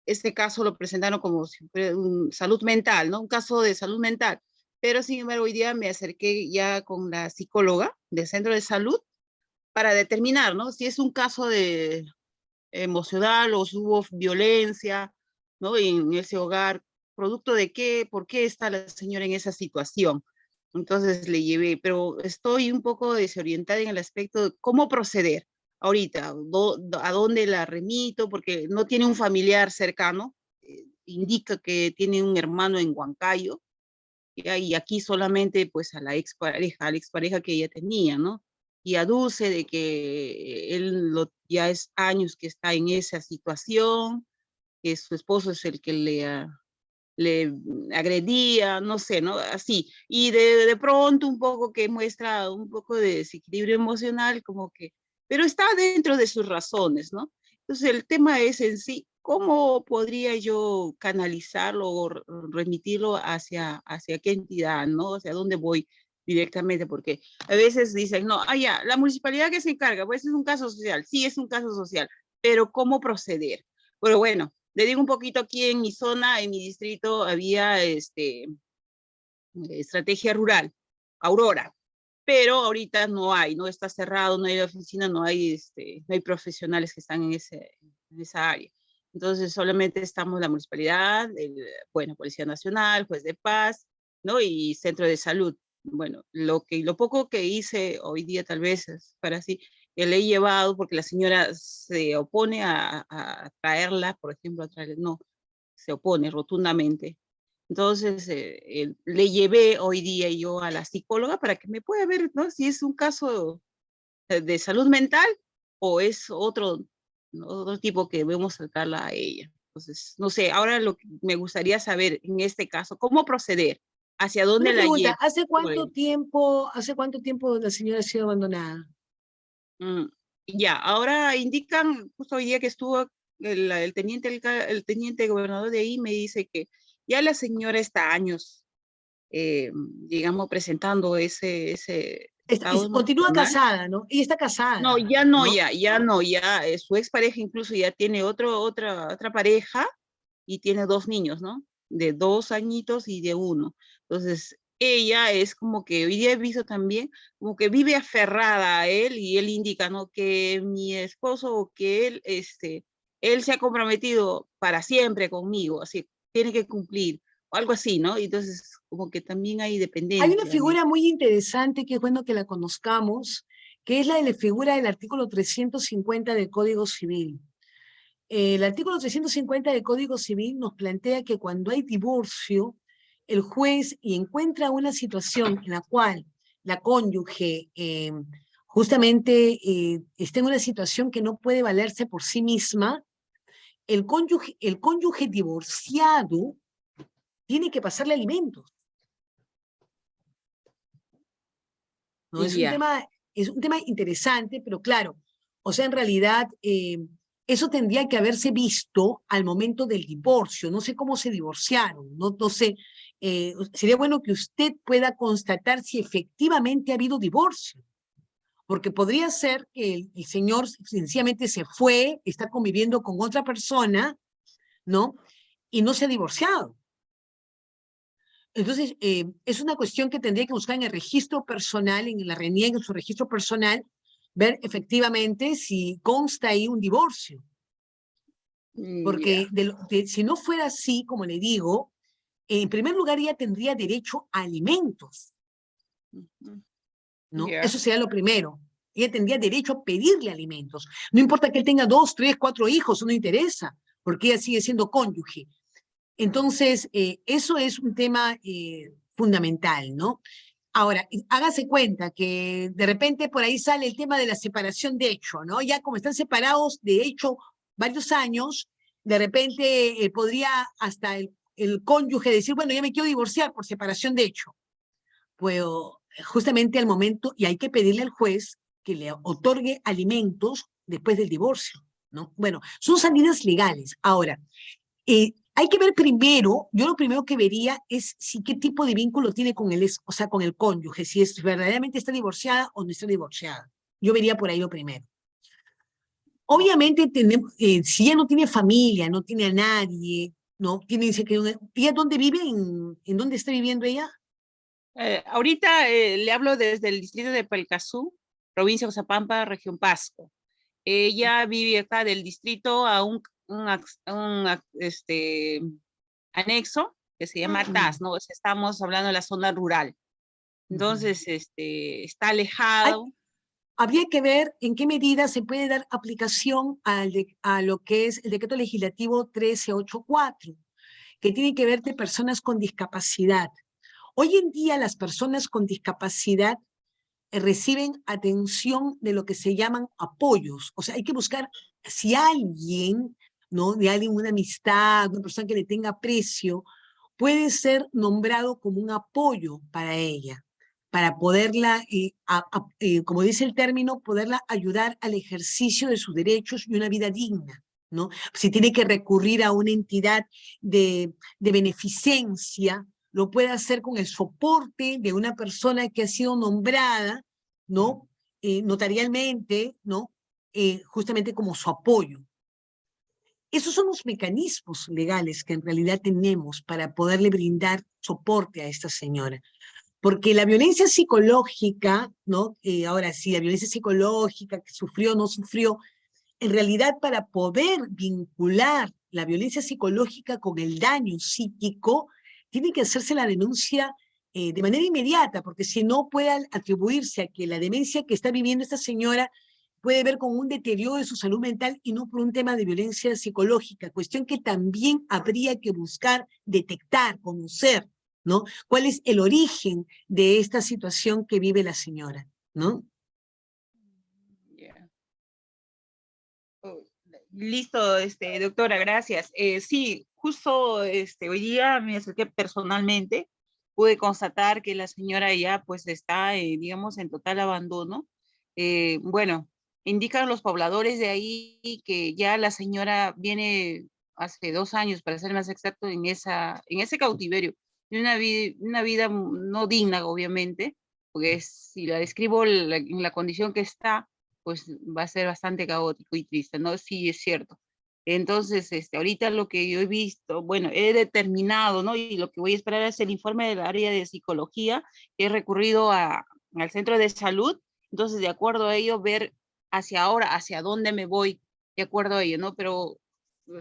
este caso lo presentaron como si fuera salud mental, ¿no? Un caso de salud mental. Pero, sin embargo, hoy día me acerqué ya con la psicóloga del centro de salud para determinar, ¿no? Si es un caso de emocional o si hubo violencia, ¿no? En ese hogar, producto de qué, por qué está la señora en esa situación. Entonces le llevé, pero estoy un poco desorientada en el aspecto de cómo proceder ahorita, a dónde la remito, porque no tiene un familiar cercano, indica que tiene un hermano en Huancayo, y aquí solamente pues a la expareja que ella tenía, ¿no? Y aduce de que ya es años que está en esa situación, que su esposo es el que le agredía, no sé, ¿no? Así. Y de pronto un poco que muestra un poco de desequilibrio emocional, como que, pero está dentro de sus razones, ¿no? Entonces el tema es en sí, ¿cómo podría yo canalizarlo o remitirlo hacia qué entidad, ¿no? Hacia dónde voy directamente, porque a veces dicen, no, ya, la municipalidad que se encarga, pues es un caso social, sí es un caso social, pero ¿cómo proceder? Pero bueno, le digo un poquito aquí en mi zona, en mi distrito, había estrategia rural, Aurora, pero ahorita no hay, no está cerrado, no hay oficina, no hay profesionales que están en esa área. Entonces solamente estamos la municipalidad, bueno, Policía Nacional, Juez de Paz, ¿no? Y Centro de Salud. Bueno, lo poco que hice hoy día tal vez es para así, que le he llevado porque la señora se opone a traerla, por ejemplo, no, se opone rotundamente. Entonces, le llevé hoy día yo a la psicóloga para que me pueda ver, ¿no? Si es un caso de salud mental o es otro, ¿no? Otro tipo que debemos tratarla a ella. Entonces, no sé, ahora lo que me gustaría saber en este caso, ¿cómo proceder? ¿Hacia dónde Una la pregunta, llevo? hace cuánto tiempo la señora ha sido abandonada? Mm, ya, ahora indican, justo hoy día que estuvo el teniente gobernador de ahí, me dice que ya la señora está años, digamos, presentando ese estado Continúa emocional. casada, ¿no? Ella está No, casada, ya no, ¿no? ya no, ya su expareja incluso ya tiene otra pareja y tiene 2 niños, ¿no? De 2 añitos y de 1. Entonces, ella es como que hoy día he visto también, como que vive aferrada a él y él indica, ¿no? Que mi esposo o que él se ha comprometido para siempre conmigo, así, tiene que cumplir, o algo así, ¿no? Entonces, como que también hay Hay una dependencia. figura muy interesante que es bueno que la conozcamos, que es la de la figura del artículo 350 del Código Civil. El artículo 350 del Código Civil nos plantea que cuando hay divorcio, el juez y encuentra una situación en la cual la cónyuge justamente está en una situación que no puede valerse por sí misma, el cónyuge divorciado tiene que pasarle alimentos. ¿No? Ya. Es un tema interesante, pero claro, o sea, en realidad eso tendría que haberse visto al momento del divorcio. No sé cómo se divorciaron, no sé. Sería bueno que usted pueda constatar si efectivamente ha habido divorcio, porque podría ser que el señor sencillamente se fue, está conviviendo con otra persona, ¿no? Y no se ha divorciado. Entonces, es una cuestión que tendría que buscar en el registro personal, en la RENIEC, en su registro personal, ver efectivamente si consta ahí un divorcio. Porque si no fuera así, como le digo, en primer lugar ella tendría derecho a alimentos, ¿no? Eso sería lo primero. Ella tendría derecho a pedirle alimentos. No importa que él tenga 2, 3, 4 hijos, eso no interesa, porque ella sigue siendo cónyuge. Entonces, eso es un tema fundamental, ¿no? Ahora, hágase cuenta que de repente por ahí sale el tema de la separación de hecho, ¿no? Ya como están separados de hecho varios años, de repente podría hasta el cónyuge decir, bueno, ya me quiero divorciar por separación de hecho. Pues justamente al momento, y hay que pedirle al juez que le otorgue alimentos después del divorcio, ¿no? Bueno, son salidas legales. Ahora, hay que ver primero, yo lo primero que vería es si qué tipo de vínculo tiene con el, o sea, con el cónyuge, si es verdaderamente está divorciada o no está divorciada. Yo vería por ahí lo primero. Obviamente, tenemos, si ella no tiene familia, no tiene a nadie, no tiene, dice que, ¿ella dónde vive? ¿En dónde está viviendo ella? Ahorita le hablo desde el distrito de Palcazú, provincia de Oxapampa, región Pasco. Ella vive acá del distrito a un anexo que se llama TAS, ¿no? Estamos hablando de la zona rural. Entonces, está alejado. Habría que ver en qué medida se puede dar aplicación a lo que es el decreto legislativo 1384, que tiene que ver de personas con discapacidad. Hoy en día las personas con discapacidad reciben atención de lo que se llaman apoyos. O sea, hay que buscar si alguien, ¿no? De alguien, una amistad, una persona que le tenga aprecio, puede ser nombrado como un apoyo para ella, para poderla, como dice el término, poderla ayudar al ejercicio de sus derechos y una vida digna, ¿no? Si tiene que recurrir a una entidad de beneficencia, lo puede hacer con el soporte de una persona que ha sido nombrada, ¿no? Notarialmente, ¿no? Justamente como su apoyo. Esos son los mecanismos legales que en realidad tenemos para poderle brindar soporte a esta señora. Porque la violencia psicológica, ¿no? Ahora sí, la violencia psicológica, que sufrió o no sufrió, en realidad para poder vincular la violencia psicológica con el daño psíquico, tiene que hacerse la denuncia de manera inmediata, porque si no puede atribuirse a que la demencia que está viviendo esta señora puede ver con un deterioro de su salud mental y no por un tema de violencia psicológica, cuestión que también habría que buscar detectar, conocer, ¿no? ¿Cuál es el origen de esta situación que vive la señora, ¿no? Listo, doctora, gracias. Sí, justo hoy día me acerqué personalmente, pude constatar que la señora ya pues está, digamos, en total abandono. Bueno, indican los pobladores de ahí que ya la señora viene hace 2 años, para ser más exacto, en ese cautiverio, de una vida no digna, obviamente, porque si la describo en la condición que está, pues va a ser bastante caótico y triste, ¿no? Sí, es cierto. Entonces, ahorita lo que yo he visto, bueno, he determinado, ¿no? Y lo que voy a esperar es el informe del área de psicología, que he recurrido al centro de salud, entonces, de acuerdo a ello, ver hacia ahora, hacia dónde me voy, de acuerdo a ello, ¿no? Pero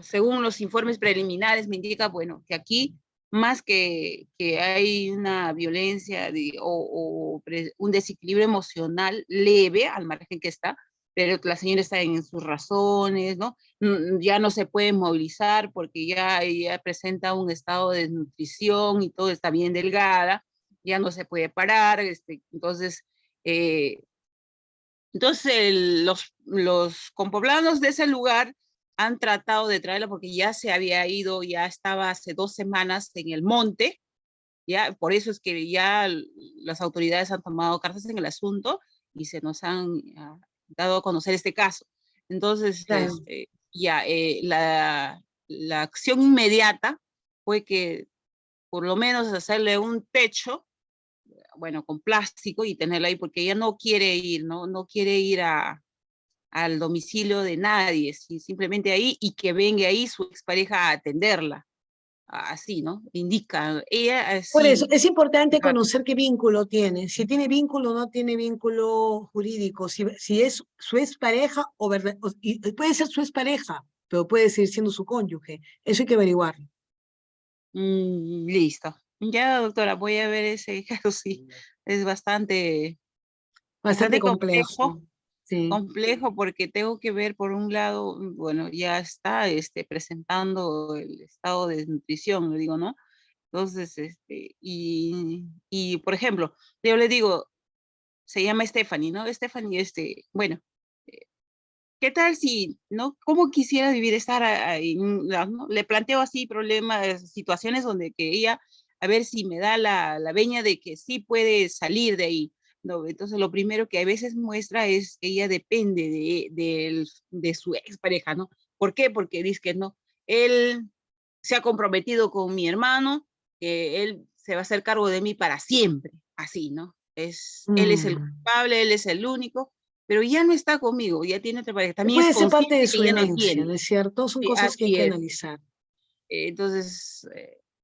según los informes preliminares me indica, bueno, que aquí más que hay una violencia o un desequilibrio emocional leve, al margen que está, pero la señora está en sus razones, ¿no? Ya no se puede movilizar porque ya ella presenta un estado de desnutrición y todo está bien delgada, ya no se puede parar, entonces, los compoblanos de ese lugar han tratado de traerla porque ya se había ido, ya estaba hace 2 semanas en el monte, ya, por eso es que ya las autoridades han tomado cartas en el asunto y se nos han dado a conocer este caso. Entonces, Claro. ya, la acción inmediata fue que por lo menos hacerle un techo, bueno, con plástico y tenerla ahí, porque ella no quiere ir, no quiere ir al domicilio de nadie, simplemente ahí y que venga ahí su expareja a atenderla. así, ¿no? Indica, ella Por eso, así. es importante conocer qué vínculo tiene. Si tiene vínculo o no tiene vínculo jurídico. Si es su expareja o verdad, y puede ser su expareja, pero puede seguir siendo su cónyuge. Eso hay que averiguarlo. Listo. Ya, doctora, voy a ver ese caso, sí. Es bastante, Bastante bastante complejo. Sí. complejo porque tengo que ver por un lado, bueno, ya está presentando el estado de desnutrición, le digo, ¿no? Entonces, y por ejemplo, yo le digo, se llama Stephanie, ¿no? Stephanie, bueno, eh, ¿qué tal si, no? ¿Cómo quisiera vivir, estar ahí, ¿no? Le planteo así problemas, situaciones donde que ella, a ver si me da la veña de que sí puede salir de ahí, ¿no? Entonces, lo primero que a veces muestra es que ella depende de su expareja, ¿no? ¿Por qué? Porque dice que no, él se ha comprometido con mi hermano, que él se va a hacer cargo de mí para siempre, así, ¿no? Él es el Mm. culpable, él es el único, pero ya no está conmigo, ya tiene otra pareja. También es Puede ser parte de consciente su que ya no demencia, ¿no tiene. es cierto? Son Sí, cosas que hay así que es. analizar. Entonces,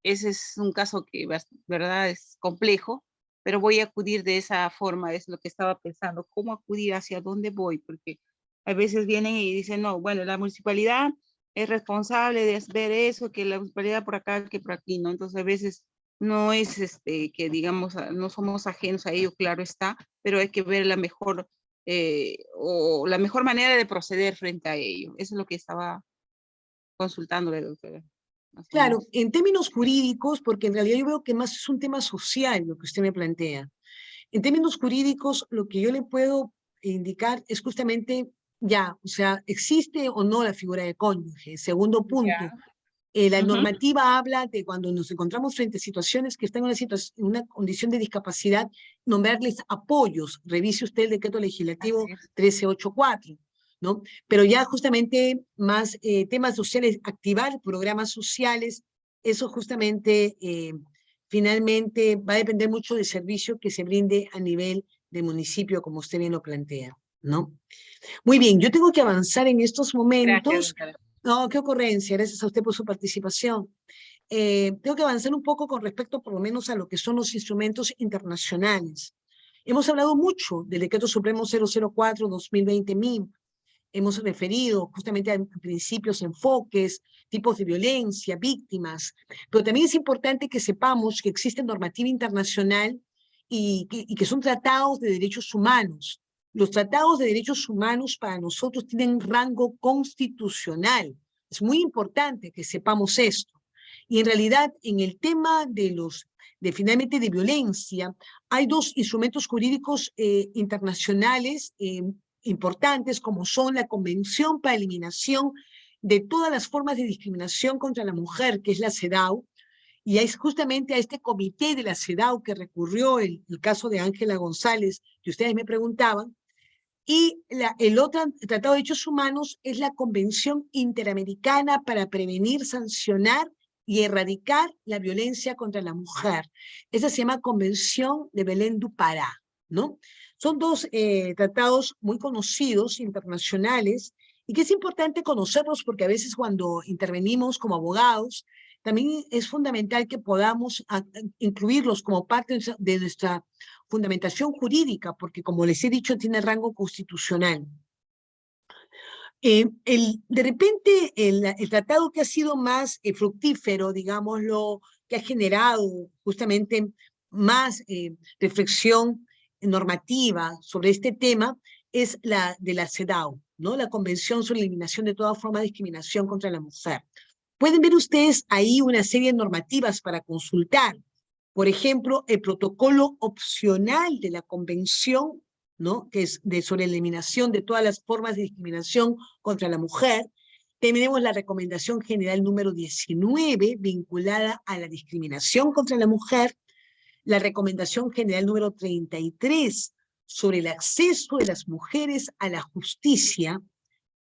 ese es un caso que, ¿verdad? Es complejo, pero voy a acudir de esa forma, es lo que estaba pensando, cómo acudir, hacia dónde voy, porque a veces vienen y dicen, no, bueno, la municipalidad es responsable de ver eso, que la municipalidad por acá, que por aquí, ¿no? Entonces, a veces no es que digamos, no somos ajenos a ello, claro está, pero hay que ver la mejor, o la mejor manera de proceder frente a ello. Eso es lo que estaba consultándole, doctora. Más o Claro, menos. en términos jurídicos, porque en realidad yo veo que más es un tema social lo que usted me plantea. En términos jurídicos, lo que yo le puedo indicar es justamente ya, o sea, existe o no la figura de cónyuge. Segundo punto, Ya. la Ujú. normativa habla de cuando nos encontramos frente a situaciones que están en una condición de discapacidad, nombrarles apoyos. Revise usted el decreto legislativo Así es. 1384, ¿no? Pero ya justamente más temas sociales, activar programas sociales, eso justamente finalmente va a depender mucho del servicio que se brinde a nivel de municipio, como usted bien lo plantea, ¿no? Muy bien, yo tengo que avanzar en estos Gracias, momentos. doctora. No, qué ocurrencia, gracias a usted por su participación. Tengo que avanzar un poco con respecto por lo menos a lo que son los instrumentos internacionales. Hemos hablado mucho del Decreto Supremo 004-2020-MIM. Hemos referido justamente a principios, enfoques, tipos de violencia, víctimas, pero también es importante que sepamos que existe normativa internacional y que son tratados de derechos humanos. Los tratados de derechos humanos para nosotros tienen rango constitucional. Es muy importante que sepamos esto. Y en realidad, en el tema finalmente de violencia, hay dos instrumentos jurídicos internacionales importantes, como son la Convención para la Eliminación de todas las formas de discriminación contra la mujer, que es la CEDAW, y es justamente a este comité de la CEDAW que recurrió el caso de Ángela González, que ustedes me preguntaban, y el otro Tratado de Derechos Humanos es la Convención Interamericana para prevenir, sancionar y erradicar la violencia contra la mujer. Esa se llama Convención de Belém do Pará, ¿no? Son dos tratados muy conocidos, internacionales, y que es importante conocerlos porque a veces cuando intervenimos como abogados, también es fundamental que podamos incluirlos como parte de nuestra fundamentación jurídica, porque como les he dicho, tiene rango constitucional. De repente, el tratado que ha sido más fructífero, digámoslo, que ha generado justamente más reflexión normativa sobre este tema, es la de la CEDAW, ¿no? La Convención sobre la Eliminación de toda forma de discriminación contra la mujer. Pueden ver ustedes ahí una serie de normativas para consultar. Por ejemplo, el protocolo opcional de la Convención, ¿no? Que es sobre la eliminación de todas las formas de discriminación contra la mujer. Tenemos la recomendación general número 19, vinculada a la discriminación contra la mujer. La recomendación general número 33, sobre el acceso de las mujeres a la justicia.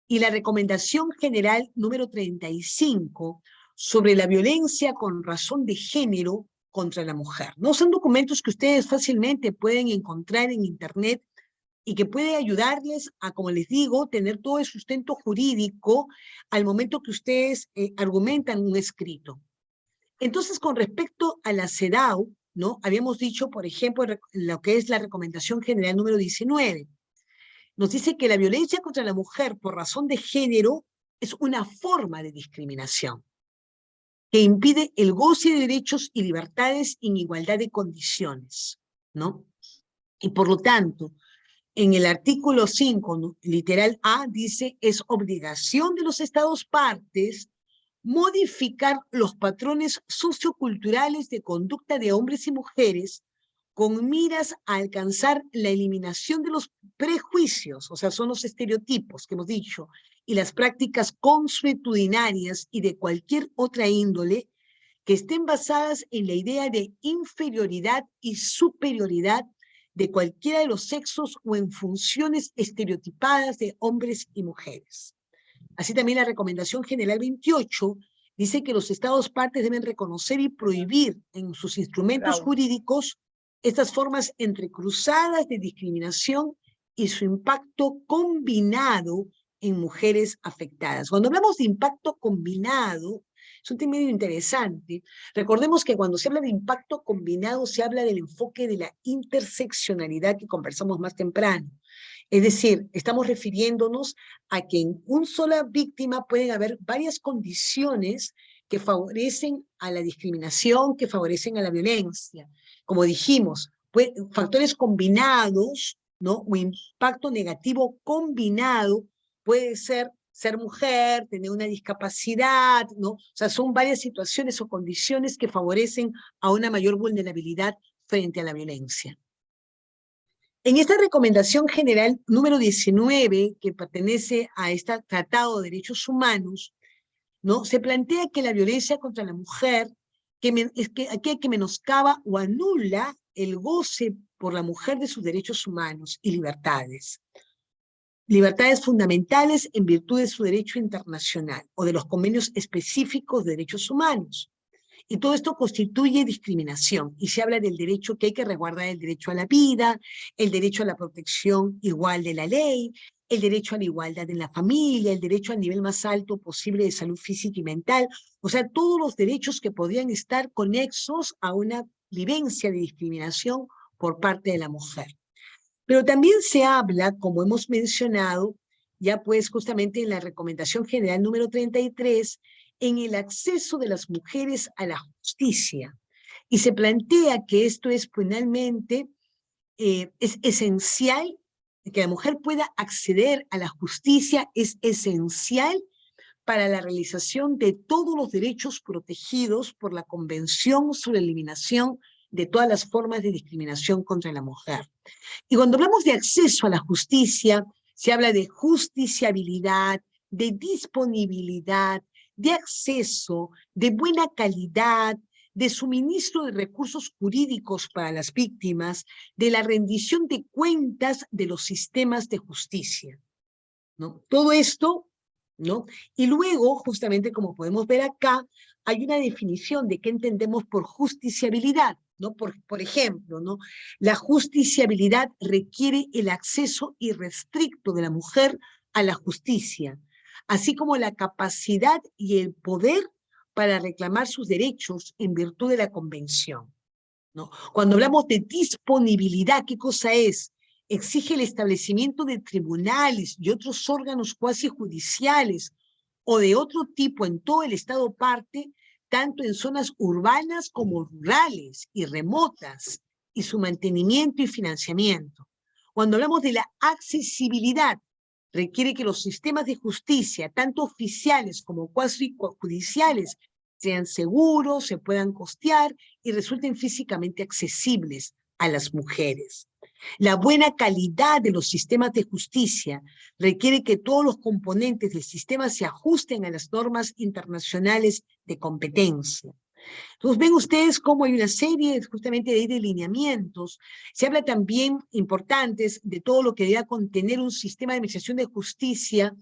Y la recomendación general número 35, sobre la violencia con razón de género contra la mujer. No son documentos que ustedes fácilmente pueden encontrar en Internet y que puede ayudarles a, como les digo, tener todo el sustento jurídico al momento que ustedes argumentan un escrito. Entonces, con respecto a la CEDAW, ¿no? Habíamos dicho, por ejemplo, lo que es la Recomendación General número 19. Nos dice que la violencia contra la mujer por razón de género es una forma de discriminación que impide el goce de derechos y libertades en igualdad de condiciones, ¿no? Y por lo tanto, en el artículo 5, ¿no? Literal A, dice, es obligación de los Estados partes modificar los patrones socioculturales de conducta de hombres y mujeres con miras a alcanzar la eliminación de los prejuicios, o sea, son los estereotipos que hemos dicho, y las prácticas consuetudinarias y de cualquier otra índole que estén basadas en la idea de inferioridad y superioridad de cualquiera de los sexos o en funciones estereotipadas de hombres y mujeres. Así también la Recomendación General 28 dice que los Estados partes deben reconocer y prohibir en sus instrumentos jurídicos estas formas entrecruzadas de discriminación y su impacto combinado en mujeres afectadas. Cuando hablamos de impacto combinado, es un término interesante. Recordemos que cuando se habla de impacto combinado, se habla del enfoque de la interseccionalidad que conversamos más temprano. Es decir, estamos refiriéndonos a que en una sola víctima pueden haber varias condiciones que favorecen a la discriminación, que favorecen a la violencia. Como dijimos, factores combinados, ¿no? O impacto negativo combinado puede ser mujer, tener una discapacidad, ¿no? O sea, son varias situaciones o condiciones que favorecen a una mayor vulnerabilidad frente a la violencia. En esta recomendación general número 19, que pertenece a este Tratado de Derechos Humanos, ¿no? Se plantea que la violencia contra la mujer, que menoscaba o anula el goce por la mujer de sus derechos humanos y libertades. Libertades fundamentales en virtud de su derecho internacional o de los convenios específicos de derechos humanos. Y todo esto constituye discriminación, y se habla del derecho que hay que resguardar, el derecho a la vida, el derecho a la protección igual de la ley, el derecho a la igualdad en la familia, el derecho al nivel más alto posible de salud física y mental, o sea, todos los derechos que podrían estar conexos a una vivencia de discriminación por parte de la mujer. Pero también se habla, como hemos mencionado, ya pues justamente en la Recomendación General número 33, en el acceso de las mujeres a la justicia. Y se plantea que esto es finalmente, es esencial, que la mujer pueda acceder a la justicia es esencial para la realización de todos los derechos protegidos por la Convención sobre la Eliminación de todas las formas de discriminación contra la mujer. Y cuando hablamos de acceso a la justicia, se habla de justiciabilidad, de disponibilidad, de acceso, de buena calidad, de suministro de recursos jurídicos para las víctimas, de la rendición de cuentas de los sistemas de justicia, ¿no? Todo esto, ¿no? Y luego, justamente como podemos ver acá, hay una definición de qué entendemos por justiciabilidad, ¿no? Por ejemplo, ¿no? La justiciabilidad requiere el acceso irrestricto de la mujer a la justicia, así como la capacidad y el poder para reclamar sus derechos en virtud de la convención, ¿no? Cuando hablamos de disponibilidad, ¿qué cosa es? Exige el establecimiento de tribunales y otros órganos cuasi judiciales o de otro tipo en todo el Estado parte, tanto en zonas urbanas como rurales y remotas, y su mantenimiento y financiamiento. Cuando hablamos de la accesibilidad, requiere que los sistemas de justicia, tanto oficiales como cuasi judiciales, sean seguros, se puedan costear y resulten físicamente accesibles a las mujeres. La buena calidad de los sistemas de justicia requiere que todos los componentes del sistema se ajusten a las normas internacionales de competencia. Entonces ven ustedes cómo hay una serie justamente de lineamientos. Se habla también importantes de todo lo que debe contener un sistema de administración de justicia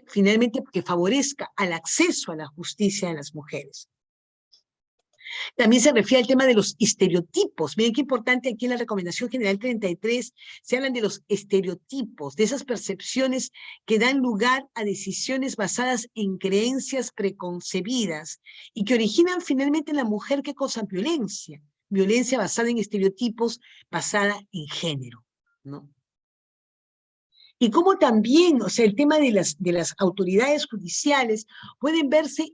finalmente que favorezca al acceso a la justicia de las mujeres. También se refiere al tema de los estereotipos. Miren qué importante aquí en la Recomendación General 33 se hablan de los estereotipos, de esas percepciones que dan lugar a decisiones basadas en creencias preconcebidas y que originan finalmente en la mujer, ¿qué cosa? Violencia. Violencia basada en estereotipos, basada en género, ¿no? Y cómo también, o sea, el tema de las autoridades judiciales pueden verse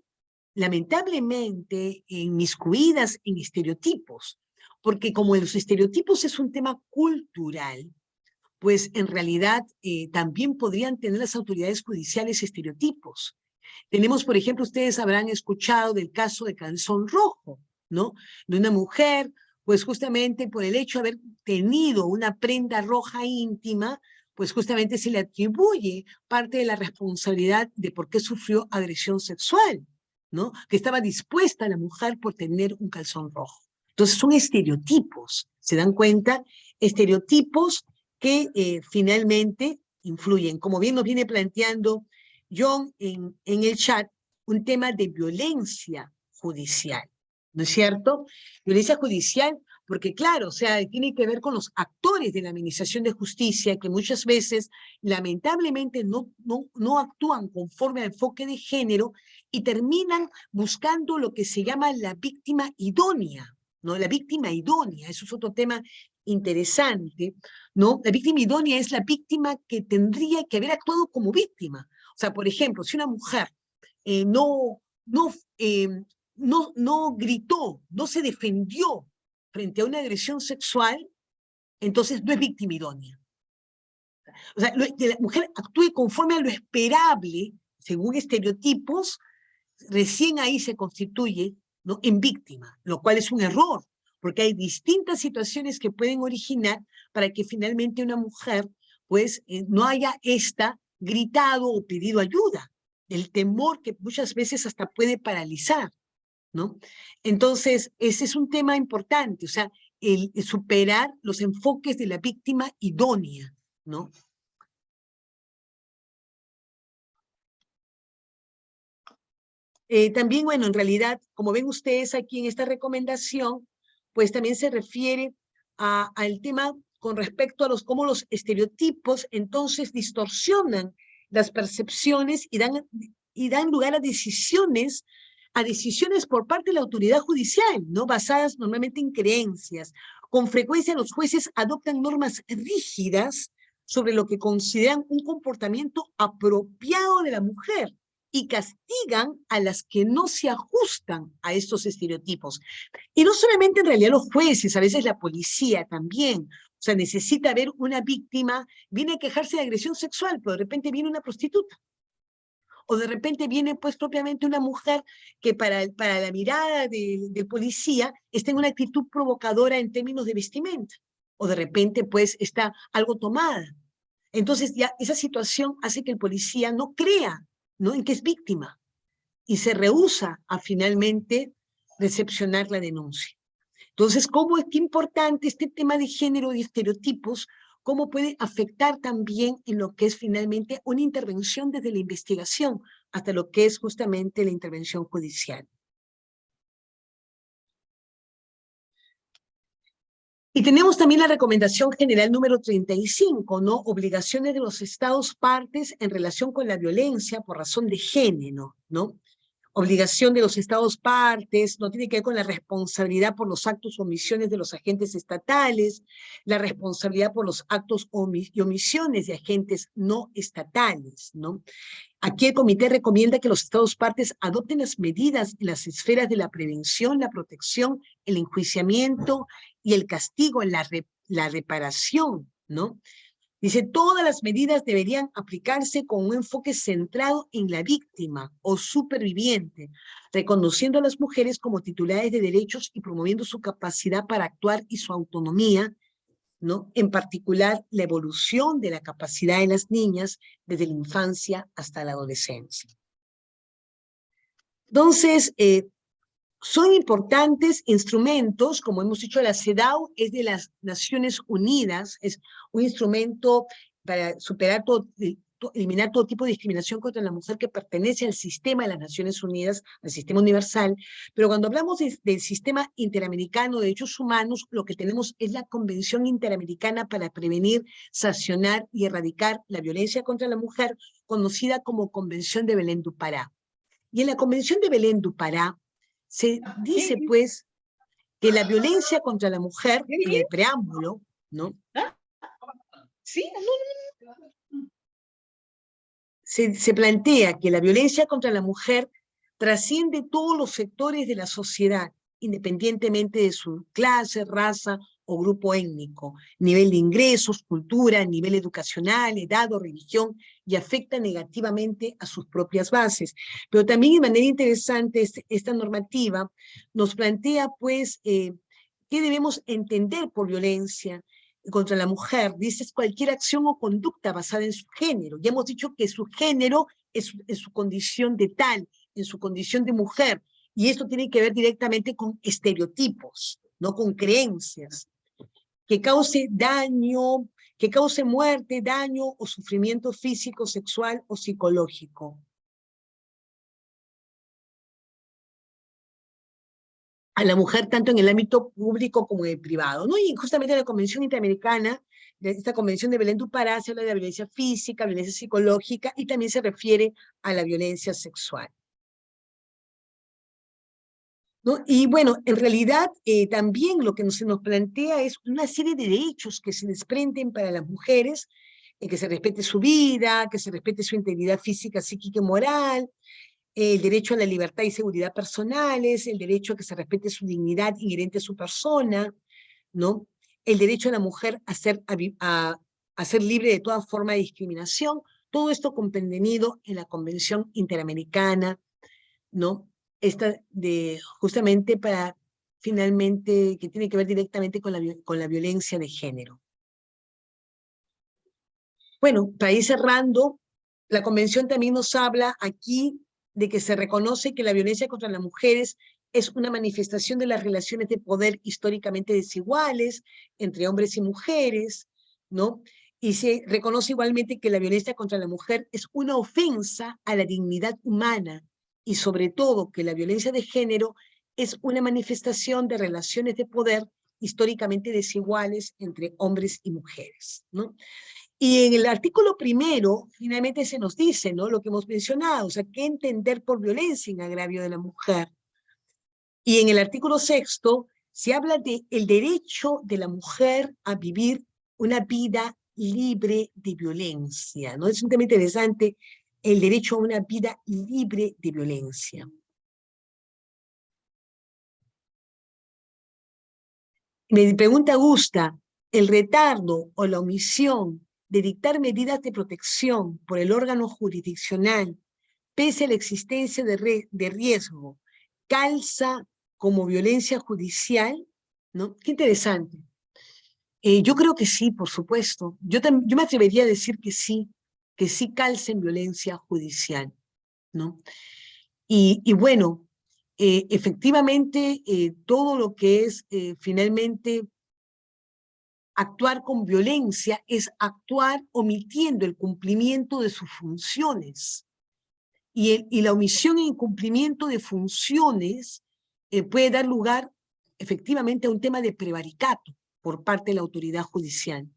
lamentablemente inmiscuidas en estereotipos, porque como los estereotipos es un tema cultural, pues en realidad también podrían tener las autoridades judiciales estereotipos. Tenemos, por ejemplo, ustedes habrán escuchado del caso de Calzón Rojo, ¿no? De una mujer, pues justamente por el hecho de haber tenido una prenda roja íntima, pues justamente se le atribuye parte de la responsabilidad de por qué sufrió agresión sexual, ¿no? Que estaba dispuesta la mujer por tener un calzón rojo. Entonces son estereotipos, ¿se dan cuenta? Estereotipos que finalmente influyen. Como bien nos viene planteando John en el chat, un tema de violencia judicial, ¿no es cierto? Violencia judicial, porque claro, o sea, tiene que ver con los actores de la administración de justicia que muchas veces lamentablemente no actúan conforme al enfoque de género y terminan buscando lo que se llama la víctima idónea, ¿no? La víctima idónea, eso es otro tema interesante, ¿no? La víctima idónea es la víctima que tendría que haber actuado como víctima. O sea, por ejemplo, si una mujer no gritó, no se defendió frente a una agresión sexual, entonces no es víctima idónea. O sea, que la mujer actúe conforme a lo esperable, según estereotipos, recién ahí se constituye, ¿no?, en víctima, lo cual es un error, porque hay distintas situaciones que pueden originar para que finalmente una mujer pues no haya gritado o pedido ayuda. El temor que muchas veces hasta puede paralizar, ¿no? Entonces, ese es un tema importante, o sea, el superar los enfoques de la víctima idónea, ¿no? También, bueno, en realidad, como ven ustedes aquí en esta recomendación, pues también se refiere al tema con respecto a cómo los estereotipos entonces distorsionan las percepciones y dan lugar a decisiones por parte de la autoridad judicial, ¿no? Basadas normalmente en creencias. Con frecuencia los jueces adoptan normas rígidas sobre lo que consideran un comportamiento apropiado de la mujer y castigan a las que no se ajustan a estos estereotipos. Y no solamente en realidad los jueces, a veces la policía también. O sea, necesita ver una víctima, viene a quejarse de agresión sexual, pero de repente viene una prostituta. O de repente viene pues propiamente una mujer que para la mirada del policía está en una actitud provocadora en términos de vestimenta. O de repente pues está algo tomada. Entonces ya esa situación hace que el policía no crea, ¿no?, en que es víctima y se rehúsa a finalmente recepcionar la denuncia. Entonces, qué importante este tema de género y estereotipos, cómo puede afectar también en lo que es finalmente una intervención desde la investigación hasta lo que es justamente la intervención judicial. Y tenemos también la recomendación general número 35, ¿no? Obligaciones de los estados partes en relación con la violencia por razón de género, ¿no? Obligación de los estados partes, no tiene que ver con la responsabilidad por los actos o omisiones de los agentes estatales, la responsabilidad por los actos y omisiones de agentes no estatales, ¿no? Aquí el comité recomienda que los estados partes adopten las medidas en las esferas de la prevención, la protección, el enjuiciamiento y el castigo, en la reparación, ¿no? Dice, todas las medidas deberían aplicarse con un enfoque centrado en la víctima o superviviente, reconociendo a las mujeres como titulares de derechos y promoviendo su capacidad para actuar y su autonomía, ¿no? En particular, la evolución de la capacidad de las niñas desde la infancia hasta la adolescencia. Entonces, son importantes instrumentos, como hemos dicho, la CEDAW es de las Naciones Unidas, es un instrumento para superar eliminar todo tipo de discriminación contra la mujer que pertenece al sistema de las Naciones Unidas, al sistema universal, pero cuando hablamos del sistema interamericano de derechos humanos, lo que tenemos es la Convención Interamericana para prevenir, sancionar y erradicar la violencia contra la mujer, conocida como Convención de Belén do Pará. Y en la Convención de Belén do Pará se dice, pues, que la violencia contra la mujer, en el preámbulo, ¿no? Sí, Se plantea que la violencia contra la mujer trasciende todos los sectores de la sociedad, independientemente de su clase, raza o grupo étnico, nivel de ingresos, cultura, nivel educacional, edad o religión, y afecta negativamente a sus propias bases. Pero también de manera interesante esta normativa nos plantea, pues, qué debemos entender por violencia contra la mujer. Dice cualquier acción o conducta basada en su género. Ya hemos dicho que su género es su condición de tal, en su condición de mujer, y esto tiene que ver directamente con estereotipos, no con creencias, que cause daño, que cause muerte, daño o sufrimiento físico, sexual o psicológico. A la mujer tanto en el ámbito público como en el privado, ¿no? Y justamente la Convención Interamericana, de esta Convención de Belén do Pará, se habla de la violencia física, violencia psicológica, y también se refiere a la violencia sexual, ¿no? Y bueno, en realidad también lo que se nos plantea es una serie de derechos que se desprenden para las mujeres, que se respete su vida, que se respete su integridad física, psíquica y moral, el derecho a la libertad y seguridad personales, el derecho a que se respete su dignidad inherente a su persona, ¿no? El derecho de la mujer a ser libre de toda forma de discriminación, todo esto contenido en la Convención Interamericana, ¿no? Justamente para, finalmente, que tiene que ver directamente con la violencia de género. Bueno, para ir cerrando, la Convención también nos habla aquí de que se reconoce que la violencia contra las mujeres es una manifestación de las relaciones de poder históricamente desiguales entre hombres y mujeres, ¿no? Y se reconoce igualmente que la violencia contra la mujer es una ofensa a la dignidad humana, y sobre todo que la violencia de género es una manifestación de relaciones de poder históricamente desiguales entre hombres y mujeres, ¿no? Y en el artículo primero, finalmente se nos dice, ¿no? Lo que hemos mencionado, o sea, qué entender por violencia en agravio de la mujer. Y en el artículo sexto se habla de el derecho de la mujer a vivir una vida libre de violencia, ¿no? Es un tema interesante, el derecho a una vida libre de violencia. Me pregunta Augusta, ¿el retardo o la omisión de dictar medidas de protección por el órgano jurisdiccional, pese a la existencia de riesgo, calza como violencia judicial? ¿No? Qué interesante. Yo creo que sí, por supuesto. Yo me atrevería a decir que sí calza en violencia judicial, ¿no? Y bueno, efectivamente, todo lo que es finalmente actuar con violencia es actuar omitiendo el cumplimiento de sus funciones. Y la omisión e incumplimiento de funciones puede dar lugar efectivamente a un tema de prevaricato por parte de la autoridad judicial.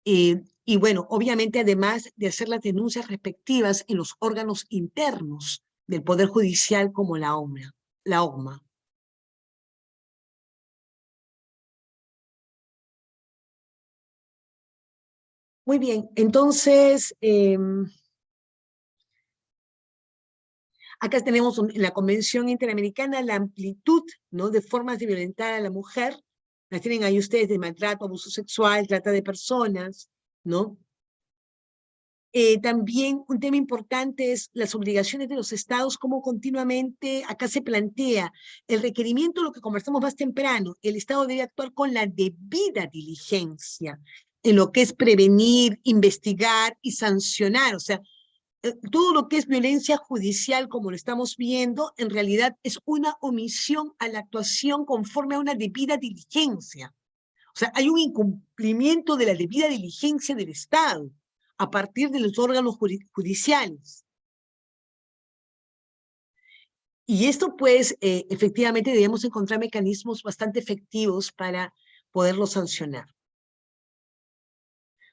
Y bueno, obviamente además de hacer las denuncias respectivas en los órganos internos del Poder Judicial como la OGMA. Muy bien, entonces, acá tenemos en la Convención Interamericana la amplitud, ¿no?, de formas de violentar a la mujer. Las tienen ahí ustedes, de maltrato, abuso sexual, trata de personas, ¿no? También un tema importante es las obligaciones de los estados, como continuamente acá se plantea el requerimiento, lo que conversamos más temprano, el estado debe actuar con la debida diligencia en lo que es prevenir, investigar y sancionar. O sea, todo lo que es violencia judicial, como lo estamos viendo, en realidad es una omisión a la actuación conforme a una debida diligencia. O sea, hay un incumplimiento de la debida diligencia del Estado a partir de los órganos judiciales. Y esto, pues, efectivamente debemos encontrar mecanismos bastante efectivos para poderlo sancionar.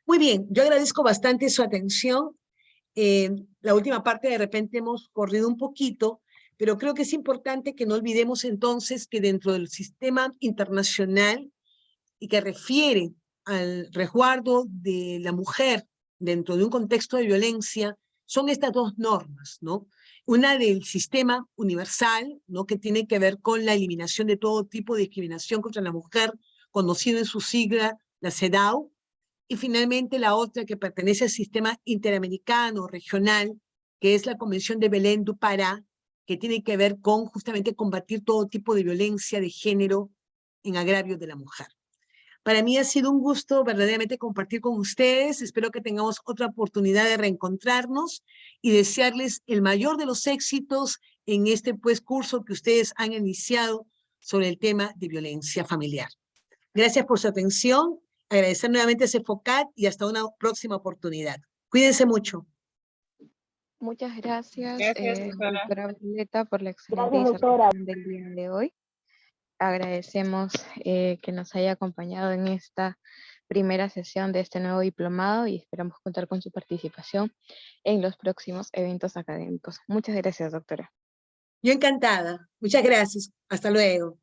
Muy bien, yo agradezco bastante su atención. La última parte de repente hemos corrido un poquito, pero creo que es importante que no olvidemos entonces que dentro del sistema internacional y que refiere al resguardo de la mujer dentro de un contexto de violencia, son estas dos normas, ¿no? Una del sistema universal, ¿no? Que tiene que ver con la eliminación de todo tipo de discriminación contra la mujer, conocido en su sigla, la CEDAW, y finalmente la otra que pertenece al sistema interamericano, regional, que es la Convención de Belén do Pará, que tiene que ver con justamente combatir todo tipo de violencia de género en agravio de la mujer. Para mí ha sido un gusto verdaderamente compartir con ustedes. Espero que tengamos otra oportunidad de reencontrarnos y desearles el mayor de los éxitos en este curso que ustedes han iniciado sobre el tema de violencia familiar. Gracias por su atención. Agradecer nuevamente a CEFOCAT y hasta una próxima oportunidad. Cuídense mucho. Muchas gracias, Gracias, doctora. doctora Violeta, por la excelente Gracias, doctora. disertación del día de hoy. Agradecemos que nos haya acompañado en esta primera sesión de este nuevo diplomado y esperamos contar con su participación en los próximos eventos académicos. Muchas gracias, doctora. Yo encantada. Muchas gracias. Hasta luego.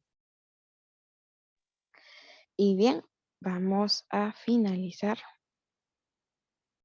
Y bien, vamos a finalizar